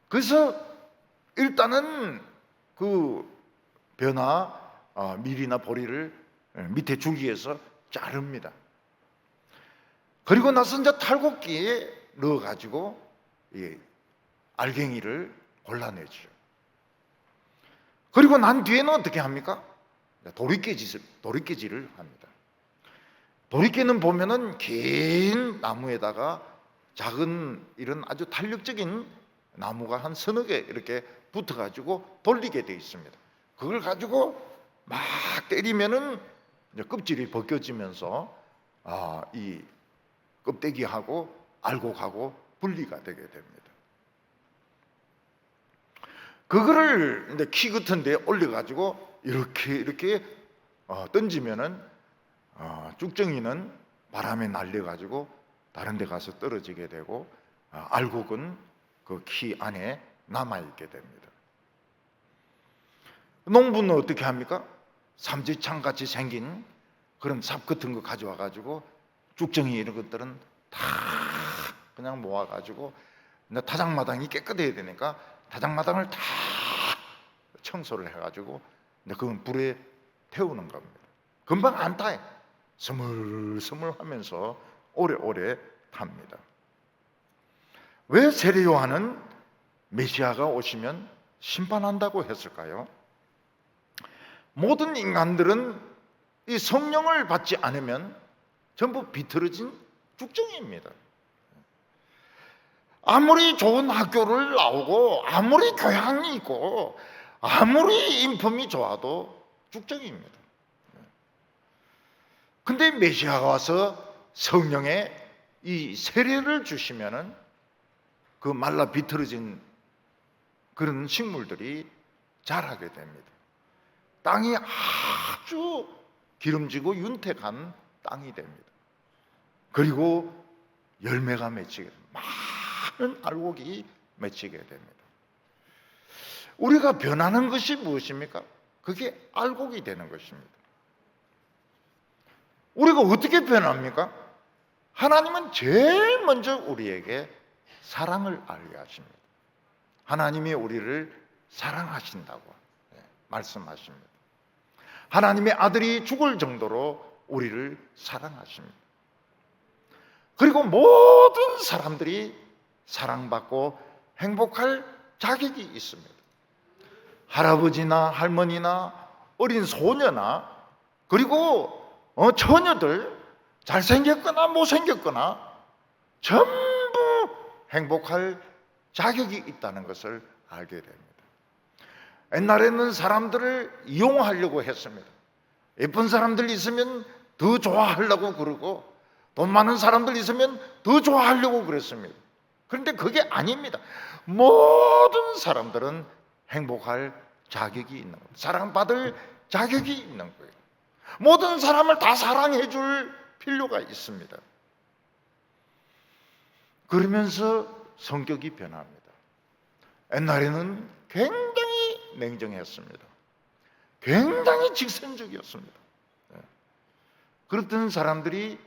그래서 일단은 그 벼나 밀이나 보리를 밑에 줄기에서 자릅니다. 그리고 나서 이제 탈곡기에 넣어가지고 알갱이를 골라내죠. 그리고 난 뒤에는 어떻게 합니까? 도리깨질을 합니다. 도리깨는 보면은 긴 나무에다가 작은 이런 아주 탄력적인 나무가 한 서너 개 이렇게 붙어가지고 돌리게 되어 있습니다. 그걸 가지고 막 때리면은 이제 껍질이 벗겨지면서 이 껍데기하고 알곡하고 분리가 되게 됩니다. 그거를 이제 키 같은 데 올려가지고 이렇게 던지면은 쭉정이는 바람에 날려가지고 다른 데 가서 떨어지게 되고 알곡은 그 키 안에 남아있게 됩니다. 농부는 어떻게 합니까? 삼지창 같이 생긴 그런 삽 같은 거 가져와가지고 쭉정이 이런 것들은 다 그냥 모아가지고 타작마당이 깨끗해야 되니까 타작마당을 다 청소를 해가지고 그건 불에 태우는 겁니다. 금방 안 타요. 스물스물 하면서 오래오래 탑니다. 왜 세례 요한은 메시아가 오시면 심판한다고 했을까요? 모든 인간들은 이 성령을 받지 않으면 전부 비틀어진 죽정이입니다. 아무리 좋은 학교를 나오고 아무리 교양이 있고 아무리 인품이 좋아도 죽정이입니다. 근데 메시아가 와서 성령의 이 세례를 주시면은 그 말라 비틀어진 그런 식물들이 자라게 됩니다. 땅이 아주 기름지고 윤택한 땅이 됩니다. 그리고 열매가 맺히게 됩니다. 많은 알곡이 맺히게 됩니다. 우리가 변하는 것이 무엇입니까? 그게 알곡이 되는 것입니다. 우리가 어떻게 변합니까? 하나님은 제일 먼저 우리에게 사랑을 알게 하십니다. 하나님이 우리를 사랑하신다고 말씀하십니다. 하나님의 아들이 죽을 정도로 우리를 사랑하십니다. 그리고 모든 사람들이 사랑받고 행복할 자격이 있습니다. 할아버지나 할머니나 어린 소녀나 그리고 처녀들 잘생겼거나 못생겼거나 전부 행복할 자격이 있다는 것을 알게 됩니다. 옛날에는 사람들을 이용하려고 했습니다. 예쁜 사람들 있으면 더 좋아하려고 그러고 돈 많은 사람들 있으면 더 좋아하려고 그랬습니다. 그런데 그게 아닙니다. 모든 사람들은 행복할 자격이 있는 거예요. 사랑받을 자격이 있는 거예요. 모든 사람을 다 사랑해 줄 필요가 있습니다. 그러면서 성격이 변합니다. 옛날에는 굉장히 냉정했습니다. 굉장히 직선적이었습니다. 그랬던 사람들이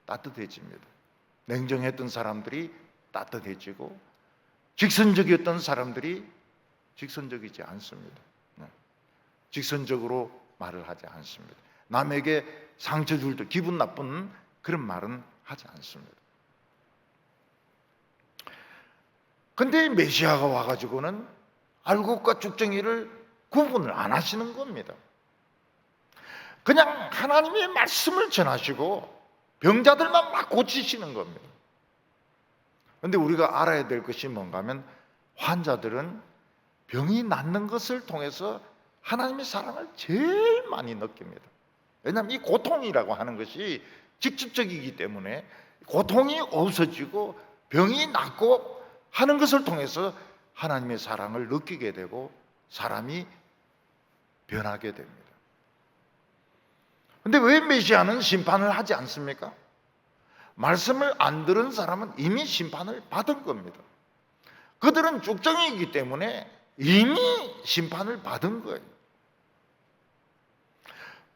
따뜻해집니다. 냉정했던 사람들이 따뜻해지고 직선적이었던 사람들이 직선적이지 않습니다. 직선적으로 말을 하지 않습니다. 남에게 상처 줄 때 기분 나쁜 그런 말은 하지 않습니다. 근데 메시아가 와가지고는 알곡과 죽정이를 구분을 안 하시는 겁니다. 그냥 하나님의 말씀을 전하시고 병자들만 막 고치시는 겁니다. 그런데 우리가 알아야 될 것이 뭔가 하면 환자들은 병이 낫는 것을 통해서 하나님의 사랑을 제일 많이 느낍니다. 왜냐하면 이 고통이라고 하는 것이 직접적이기 때문에 고통이 없어지고 병이 낫고 하는 것을 통해서 하나님의 사랑을 느끼게 되고 사람이 변하게 됩니다. 근데 왜 메시아는 심판을 하지 않습니까? 말씀을 안 들은 사람은 이미 심판을 받은 겁니다. 그들은 쭉정이기 때문에 이미 심판을 받은 거예요.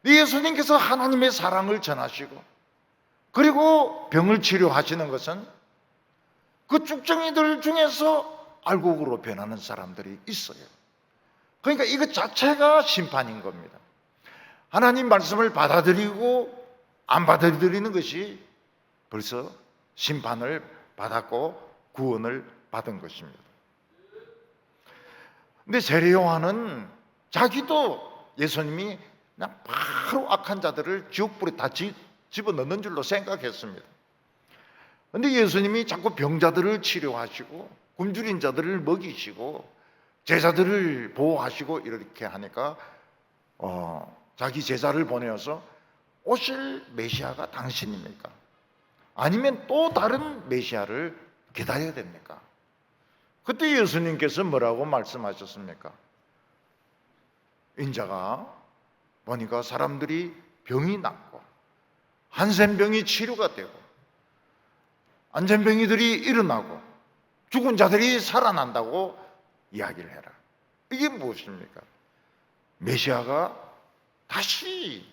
예수님께서 하나님의 사랑을 전하시고 그리고 병을 치료하시는 것은 그 쭉정이들 중에서 알곡으로 변하는 사람들이 있어요. 그러니까 이것 자체가 심판인 겁니다. 하나님 말씀을 받아들이고 안 받아들이는 것이 벌써 심판을 받았고 구원을 받은 것입니다. 근데 세례 요한은 자기도 예수님이 그냥 바로 악한 자들을 지옥불에 다 집어넣는 줄로 생각했습니다. 근데 예수님이 자꾸 병자들을 치료하시고 굶주린 자들을 먹이시고 제자들을 보호하시고 이렇게 하니까 자기 제자를 보내어서 오실 메시아가 당신입니까? 아니면 또 다른 메시아를 기다려야 됩니까? 그때 예수님께서 뭐라고 말씀하셨습니까? 인자가 보니까 사람들이 병이 낫고 한센병이 치료가 되고 안전병이들이 일어나고 죽은 자들이 살아난다고 이야기를 해라. 이게 무엇입니까? 메시아가 다시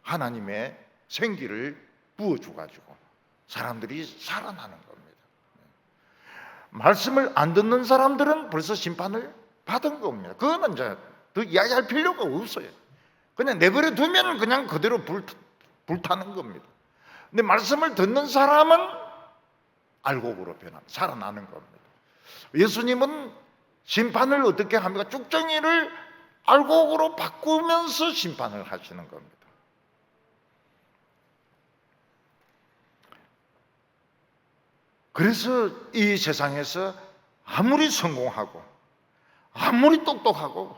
하나님의 생기를 부어주가지고 사람들이 살아나는 겁니다. 말씀을 안 듣는 사람들은 벌써 심판을 받은 겁니다. 그거는 이제 더 이야기할 필요가 없어요. 그냥 내버려 두면 그냥 그대로 불타는 겁니다. 근데 말씀을 듣는 사람은 알곡으로 살아나는 겁니다. 예수님은 심판을 어떻게 합니까? 쭉정이를 알곡으로 바꾸면서 심판을 하시는 겁니다. 그래서 이 세상에서 아무리 성공하고 아무리 똑똑하고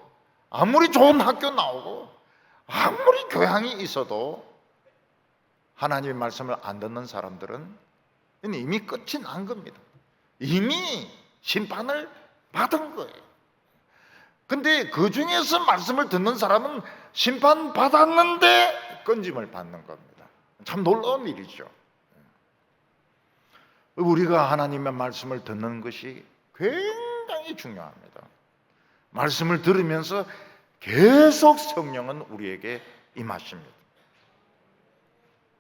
아무리 좋은 학교 나오고 아무리 교양이 있어도 하나님의 말씀을 안 듣는 사람들은 이미 끝이 난 겁니다. 이미 심판을 받은 거예요. 근데 그 중에서 말씀을 듣는 사람은 심판받았는데 건짐을 받는 겁니다. 참 놀라운 일이죠. 우리가 하나님의 말씀을 듣는 것이 굉장히 중요합니다. 말씀을 들으면서 계속 성령은 우리에게 임하십니다.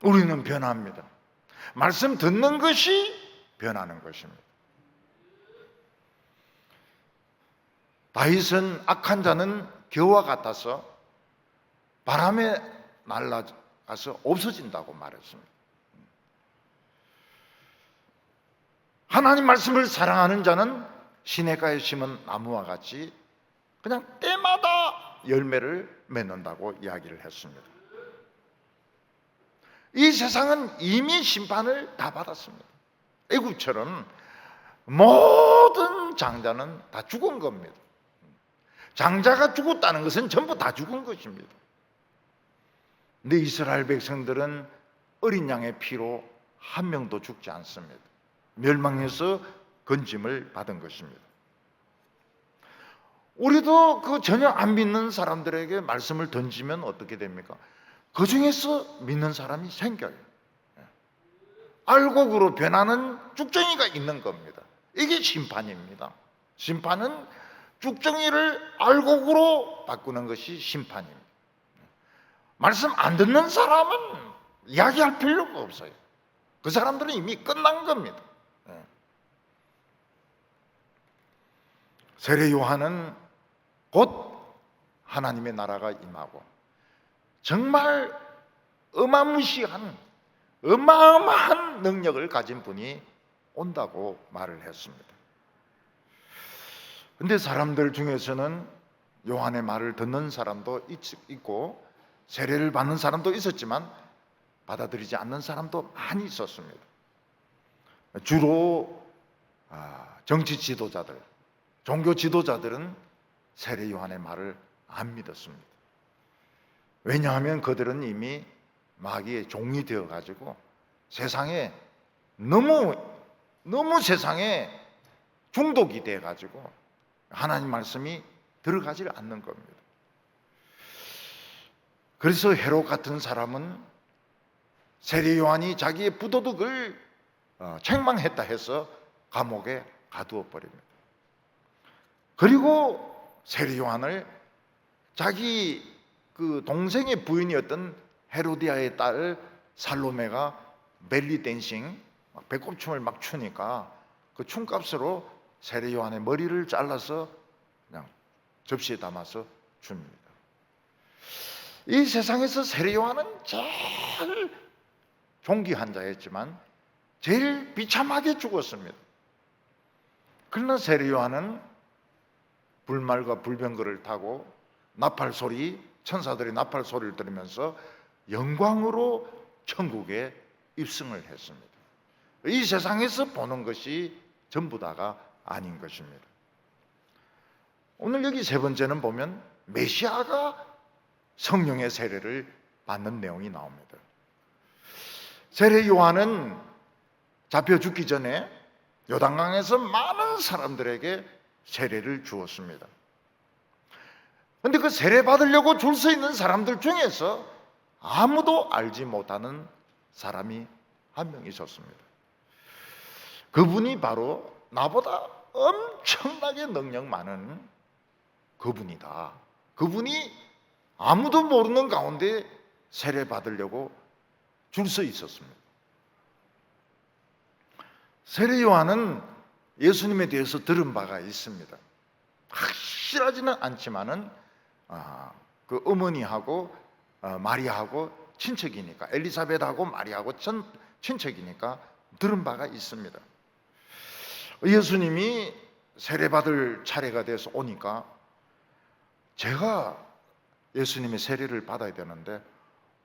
우리는 변합니다. 말씀 듣는 것이 변하는 것입니다. 다윗은 악한 자는 겨와 같아서 바람에 날아가서 없어진다고 말했습니다. 하나님 말씀을 사랑하는 자는 시냇가에 심은 나무와 같이 그냥 때마다 열매를 맺는다고 이야기를 했습니다. 이 세상은 이미 심판을 다 받았습니다. 애굽처럼 모든 장자는 다 죽은 겁니다. 장자가 죽었다는 것은 전부 다 죽은 것입니다. 근데 이스라엘 백성들은 어린 양의 피로 한 명도 죽지 않습니다. 멸망해서 건짐을 받은 것입니다. 우리도 그 전혀 안 믿는 사람들에게 말씀을 던지면 어떻게 됩니까? 그 중에서 믿는 사람이 생겨요. 알곡으로 변하는 쭉정이가 있는 겁니다. 이게 심판입니다. 심판은 쭉정이를 알곡으로 바꾸는 것이 심판입니다. 말씀 안 듣는 사람은 이야기할 필요가 없어요. 그 사람들은 이미 끝난 겁니다. 세례 요한은 곧 하나님의 나라가 임하고 정말 어마어마한 능력을 가진 분이 온다고 말을 했습니다. 근데 사람들 중에서는 요한의 말을 듣는 사람도 있고 세례를 받는 사람도 있었지만 받아들이지 않는 사람도 많이 있었습니다. 주로 정치 지도자들, 종교 지도자들은 세례 요한의 말을 안 믿었습니다. 왜냐하면 그들은 이미 마귀의 종이 되어 가지고 세상에 너무 세상에 중독이 돼 가지고 하나님 말씀이 들어가질 않는 겁니다. 그래서 헤롯 같은 사람은 세례 요한이 자기의 부도덕을 책망했다 해서 감옥에 가두어 버립니다. 그리고 세례 요한을 자기 그 동생의 부인이었던 헤로디아의 딸 살로메가 벨리 댄싱 배꼽춤을 막 추니까 그 춤값으로 세례 요한의 머리를 잘라서 그냥 접시에 담아서 줍니다. 이 세상에서 세례 요한은 제일 존귀한 자였지만 제일 비참하게 죽었습니다. 그러나 세례 요한은 불말과 불병거를 타고 나팔 소리, 천사들이 나팔 소리를 들으면서 영광으로 천국에 입성을 했습니다. 이 세상에서 보는 것이 전부 다가 아닌 것입니다. 오늘 여기 세 번째는 보면 메시아가 성령의 세례를 받는 내용이 나옵니다. 세례 요한은 잡혀 죽기 전에 요단강에서 많은 사람들에게 세례를 주었습니다. 그런데 그 세례 받으려고 줄 서 있는 사람들 중에서 아무도 알지 못하는 사람이 한 명 있었습니다. 그분이 바로 나보다 엄청나게 능력 많은 그분이다. 그분이 아무도 모르는 가운데 세례 받으려고 줄 서 있었습니다. 세례 요한은 예수님에 대해서 들은 바가 있습니다. 확실하지는 않지만은 그 어머니하고 마리아하고 친척이니까, 엘리사벳하고 마리아하고 친척이니까 들은 바가 있습니다. 예수님이 세례받을 차례가 돼서 오니까 제가 예수님의 세례를 받아야 되는데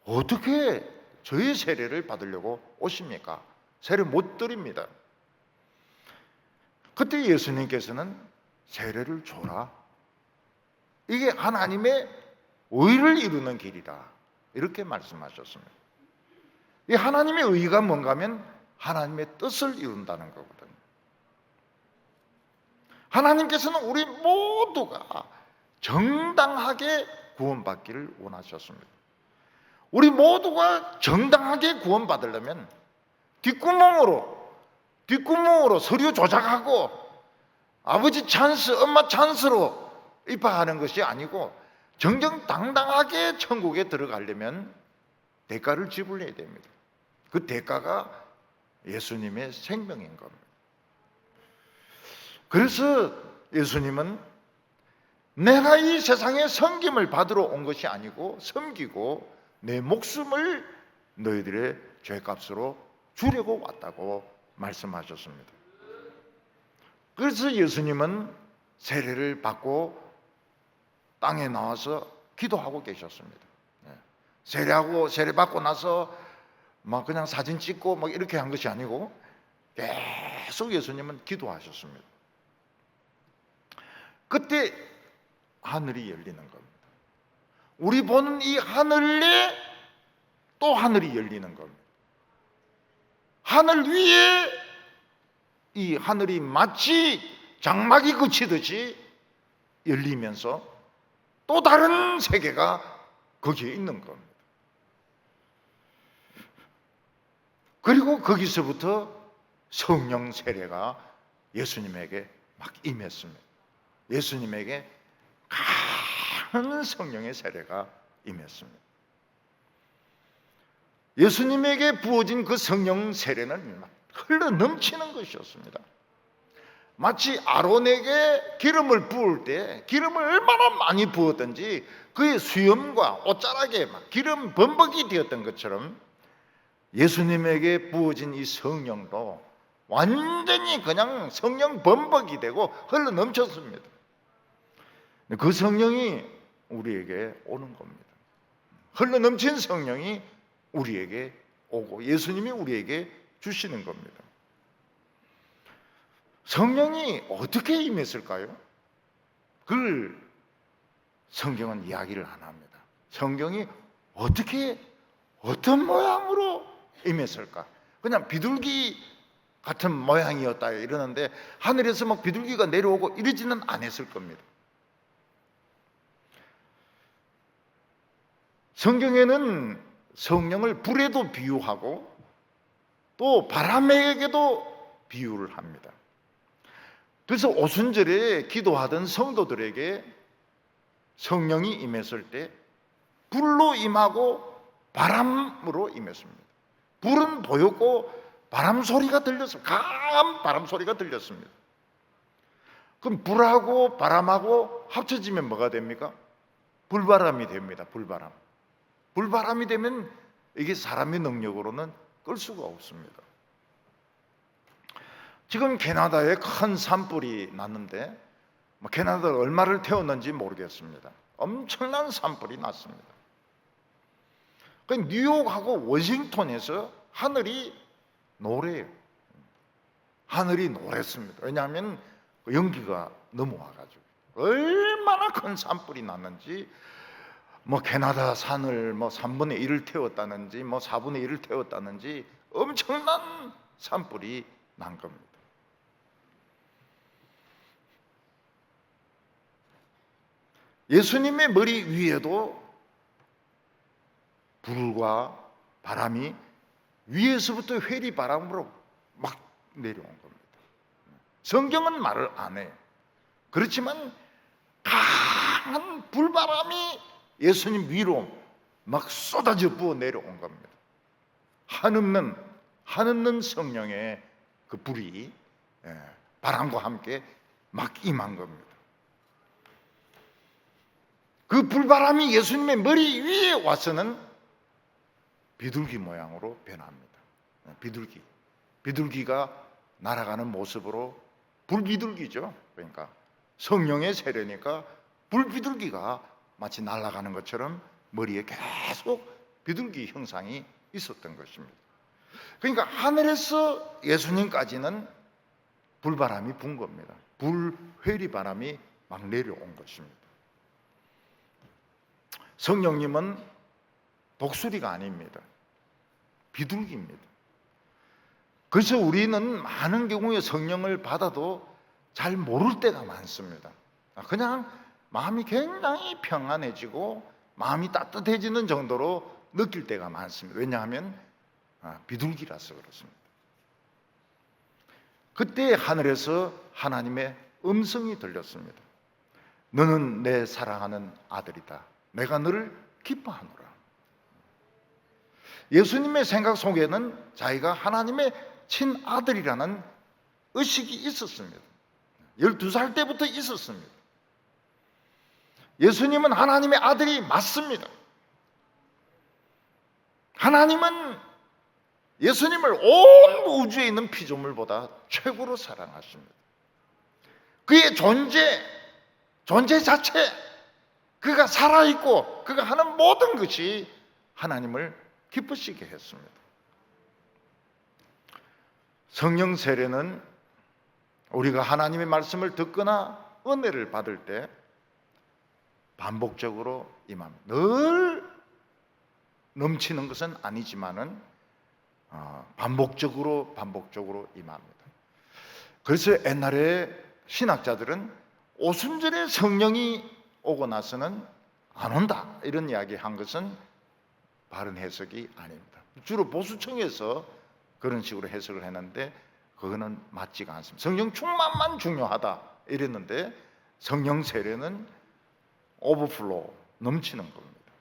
어떻게 저의 세례를 받으려고 오십니까? 세례 못 드립니다. 그때 예수님께서는 세례를 줘라. 이게 하나님의 의를 이루는 길이다. 이렇게 말씀하셨습니다. 이 하나님의 의가 뭔가 하면 하나님의 뜻을 이룬다는 거거든요. 하나님께서는 우리 모두가 정당하게 구원받기를 원하셨습니다. 우리 모두가 정당하게 구원받으려면 뒷구멍으로 서류 조작하고 아버지 찬스, 엄마 찬스로 입학하는 것이 아니고 정정당당하게 천국에 들어가려면 대가를 지불해야 됩니다. 그 대가가 예수님의 생명인 겁니다. 그래서 예수님은 내가 이 세상에 섬김을 받으러 온 것이 아니고 섬기고 내 목숨을 너희들의 죄값으로 주려고 왔다고 말씀하셨습니다. 그래서 예수님은 세례를 받고 땅에 나와서 기도하고 계셨습니다. 세례 받고 나서 막 그냥 사진 찍고 막 이렇게 한 것이 아니고 계속 예수님은 기도하셨습니다. 그때 하늘이 열리는 겁니다. 우리 보는 이 하늘에 또 하늘이 열리는 겁니다. 하늘 위에 이 하늘이 마치 장막이 그치듯이 열리면서 또 다른 세계가 거기에 있는 겁니다. 그리고 거기서부터 성령 세례가 예수님에게 막 임했습니다. 예수님에게 강한 성령의 세례가 임했습니다. 예수님에게 부어진 그 성령 세례는 막 흘러 넘치는 것이었습니다. 마치 아론에게 기름을 부을 때 기름을 얼마나 많이 부었던지 그의 수염과 옷자락에 막 기름 범벅이 되었던 것처럼 예수님에게 부어진 이 성령도 완전히 그냥 성령 범벅이 되고 흘러 넘쳤습니다. 그 성령이 우리에게 오는 겁니다. 흘러 넘친 성령이 우리에게 오고 예수님이 우리에게 주시는 겁니다. 성령이 어떻게 임했을까요? 그걸 성경은 이야기를 안 합니다. 성경이 어떻게 어떤 모양으로 임했을까? 그냥 비둘기 같은 모양이었다 이러는데 하늘에서 막 비둘기가 내려오고 이러지는 않았을 겁니다. 성경에는 성령을 불에도 비유하고 또 바람에게도 비유를 합니다. 그래서 오순절에 기도하던 성도들에게 성령이 임했을 때 불로 임하고 바람으로 임했습니다. 불은 보였고 바람 소리가 들렸습니다. 강한 바람 소리가 들렸습니다. 그럼 불하고 바람하고 합쳐지면 뭐가 됩니까? 불바람이 됩니다. 불바람. 불바람이 되면 이게 사람의 능력으로는 끌 수가 없습니다. 지금 캐나다에 큰 산불이 났는데 캐나다가 얼마를 태웠는지 모르겠습니다. 엄청난 산불이 났습니다. 뉴욕하고 워싱턴에서 하늘이 노래요. 하늘이 노랬습니다. 왜냐하면 연기가 넘어와가지고 얼마나 큰 산불이 났는지 캐나다 산을 3분의 1을 태웠다는지 4분의 1을 태웠다는지 엄청난 산불이 난 겁니다. 예수님의 머리 위에도 불과 바람이 위에서부터 회리바람으로 막 내려온 겁니다. 성경은 말을 안 해요. 그렇지만 강한 불바람이 예수님 위로 막 쏟아져 부어 내려온 겁니다. 한없는 성령의 그 불이 바람과 함께 막 임한 겁니다. 그 불바람이 예수님의 머리 위에 와서는 비둘기 모양으로 변합니다. 비둘기가 날아가는 모습으로 불비둘기죠. 그러니까 성령의 세례니까 불비둘기가 마치 날아가는 것처럼 머리에 계속 비둘기 형상이 있었던 것입니다. 그러니까 하늘에서 예수님까지는 불바람이 분 겁니다. 불회리바람이 막 내려온 것입니다. 성령님은 독수리가 아닙니다. 비둘기입니다. 그래서 우리는 많은 경우에 성령을 받아도 잘 모를 때가 많습니다. 그냥 마음이 굉장히 평안해지고 마음이 따뜻해지는 정도로 느낄 때가 많습니다. 왜냐하면 비둘기라서 그렇습니다. 그때 하늘에서 하나님의 음성이 들렸습니다. 너는 내 사랑하는 아들이다. 내가 너를 기뻐하노라. 예수님의 생각 속에는 자기가 하나님의 친아들이라는 의식이 있었습니다. 12살 때부터 있었습니다. 예수님은 하나님의 아들이 맞습니다. 하나님은 예수님을 온 우주에 있는 피조물보다 최고로 사랑하십니다. 그의 존재 자체, 그가 살아있고 그가 하는 모든 것이 하나님을 기쁘시게 했습니다. 성령 세례는 우리가 하나님의 말씀을 듣거나 은혜를 받을 때 반복적으로 임합니다. 늘 넘치는 것은 아니지만은 반복적으로 임합니다. 그래서 옛날에 신학자들은 오순절에 성령이 오고 나서는 안 온다 이런 이야기 한 것은 바른 해석이 아닙니다. 주로 보수청에서 그런 식으로 해석을 했는데 그거는 맞지가 않습니다. 성령 충만만 중요하다 이랬는데 성령 세례는 오버플로우, 넘치는 겁니다.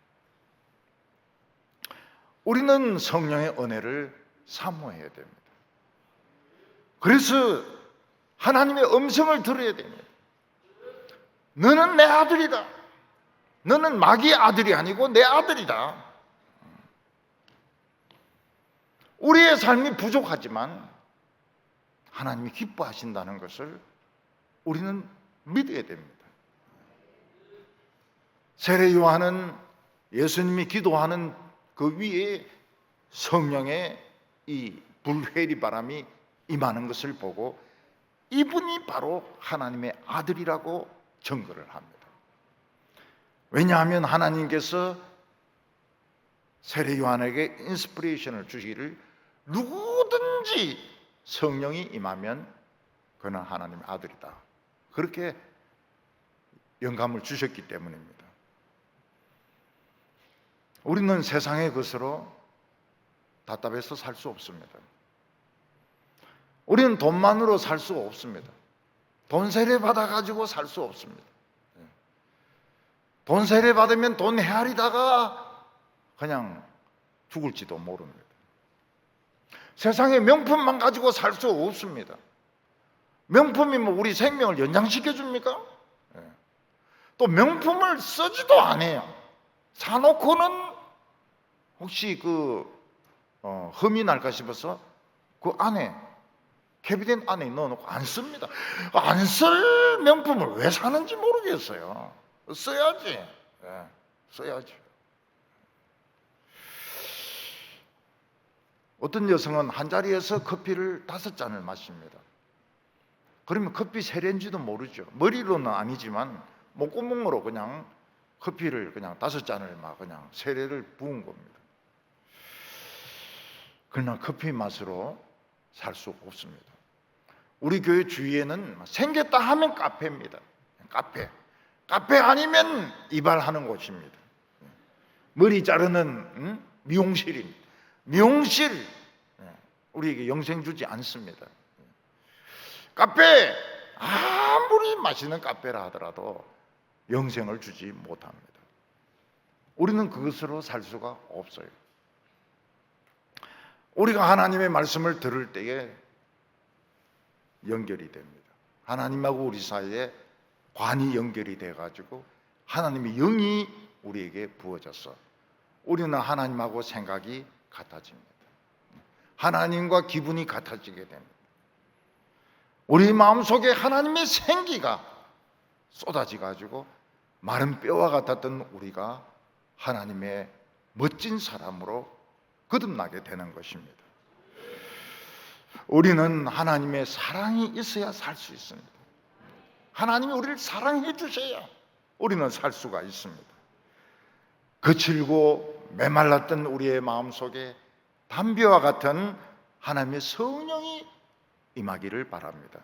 우리는 성령의 은혜를 사모해야 됩니다. 그래서 하나님의 음성을 들어야 됩니다. 너는 내 아들이다. 너는 마귀의 아들이 아니고 내 아들이다. 우리의 삶이 부족하지만 하나님이 기뻐하신다는 것을 우리는 믿어야 됩니다. 세례 요한은 예수님이 기도하는 그 위에 성령의 이 불회리 바람이 임하는 것을 보고 이분이 바로 하나님의 아들이라고 증거를 합니다. 왜냐하면 하나님께서 세례 요한에게 인스피레이션을 주시기를 누구든지 성령이 임하면 그는 하나님의 아들이다, 그렇게 영감을 주셨기 때문입니다. 우리는 세상의 것으로 답답해서 살 수 없습니다. 우리는 돈만으로 살 수 없습니다. 돈 세례 받아가지고 살 수 없습니다. 돈 세례 받으면 돈 헤아리다가 그냥 죽을지도 모릅니다. 세상에 명품만 가지고 살 수 없습니다. 명품이 뭐 우리 생명을 연장시켜 줍니까? 또 명품을 쓰지도 않아요. 사놓고는 혹시 흠이 날까 싶어서 그 안에 캐비넷 안에 넣어놓고 안 씁니다. 안 쓸 명품을 왜 사는지 모르겠어요. 써야지. 써야지. 어떤 여성은 한 자리에서 커피를 5잔을 마십니다. 그러면 커피 세례인지도 모르죠. 머리로는 아니지만 목구멍으로 그냥 커피를 그냥 5잔을 막 그냥 세례를 부은 겁니다. 그러나 커피 맛으로 살 수 없습니다. 우리 교회 주위에는 생겼다 하면 카페입니다. 카페 아니면 이발하는 곳입니다. 머리 자르는 미용실입니다. 미용실, 우리에게 영생 주지 않습니다. 카페, 아무리 맛있는 카페라 하더라도 영생을 주지 못합니다. 우리는 그것으로 살 수가 없어요. 우리가 하나님의 말씀을 들을 때에 연결이 됩니다. 하나님하고 우리 사이에 관이 연결이 돼가지고 하나님의 영이 우리에게 부어져서 우리는 하나님하고 생각이 같아집니다. 하나님과 기분이 같아지게 됩니다. 우리 마음속에 하나님의 생기가 쏟아져가지고 마른 뼈와 같았던 우리가 하나님의 멋진 사람으로 거듭나게 되는 것입니다. 우리는 하나님의 사랑이 있어야 살 수 있습니다. 하나님이 우리를 사랑해 주셔야 우리는 살 수가 있습니다. 거칠고 메말랐던 우리의 마음속에 담벼와 같은 하나님의 성령이 임하기를 바랍니다.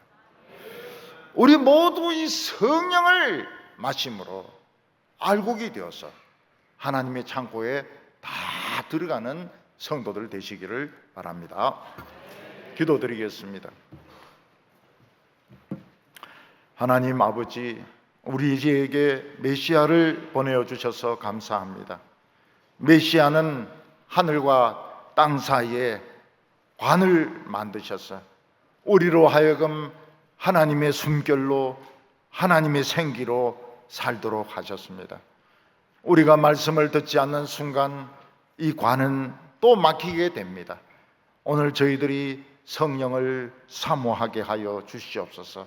우리 모두 이 성령을 마심으로 알곡이 되어서 하나님의 창고에 다 들어가는 성도들 되시기를 바랍니다. 기도드리겠습니다. 하나님 아버지, 우리에게 메시아를 보내주셔서 감사합니다. 메시아는 하늘과 땅 사이에 관을 만드셔서 우리로 하여금 하나님의 숨결로 하나님의 생기로 살도록 하셨습니다. 우리가 말씀을 듣지 않는 순간 이 관은 또 막히게 됩니다. 오늘 저희들이 성령을 사모하게 하여 주시옵소서.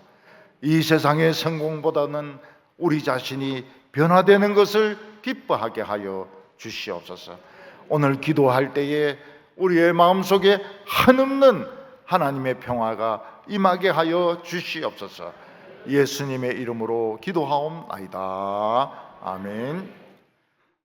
이 세상의 성공보다는 우리 자신이 변화되는 것을 기뻐하게 하여 주시옵소서. 오늘 기도할 때에 우리의 마음속에 한없는 하나님의 평화가 임하게 하여 주시옵소서. 예수님의 이름으로 기도하옵나이다. 아멘.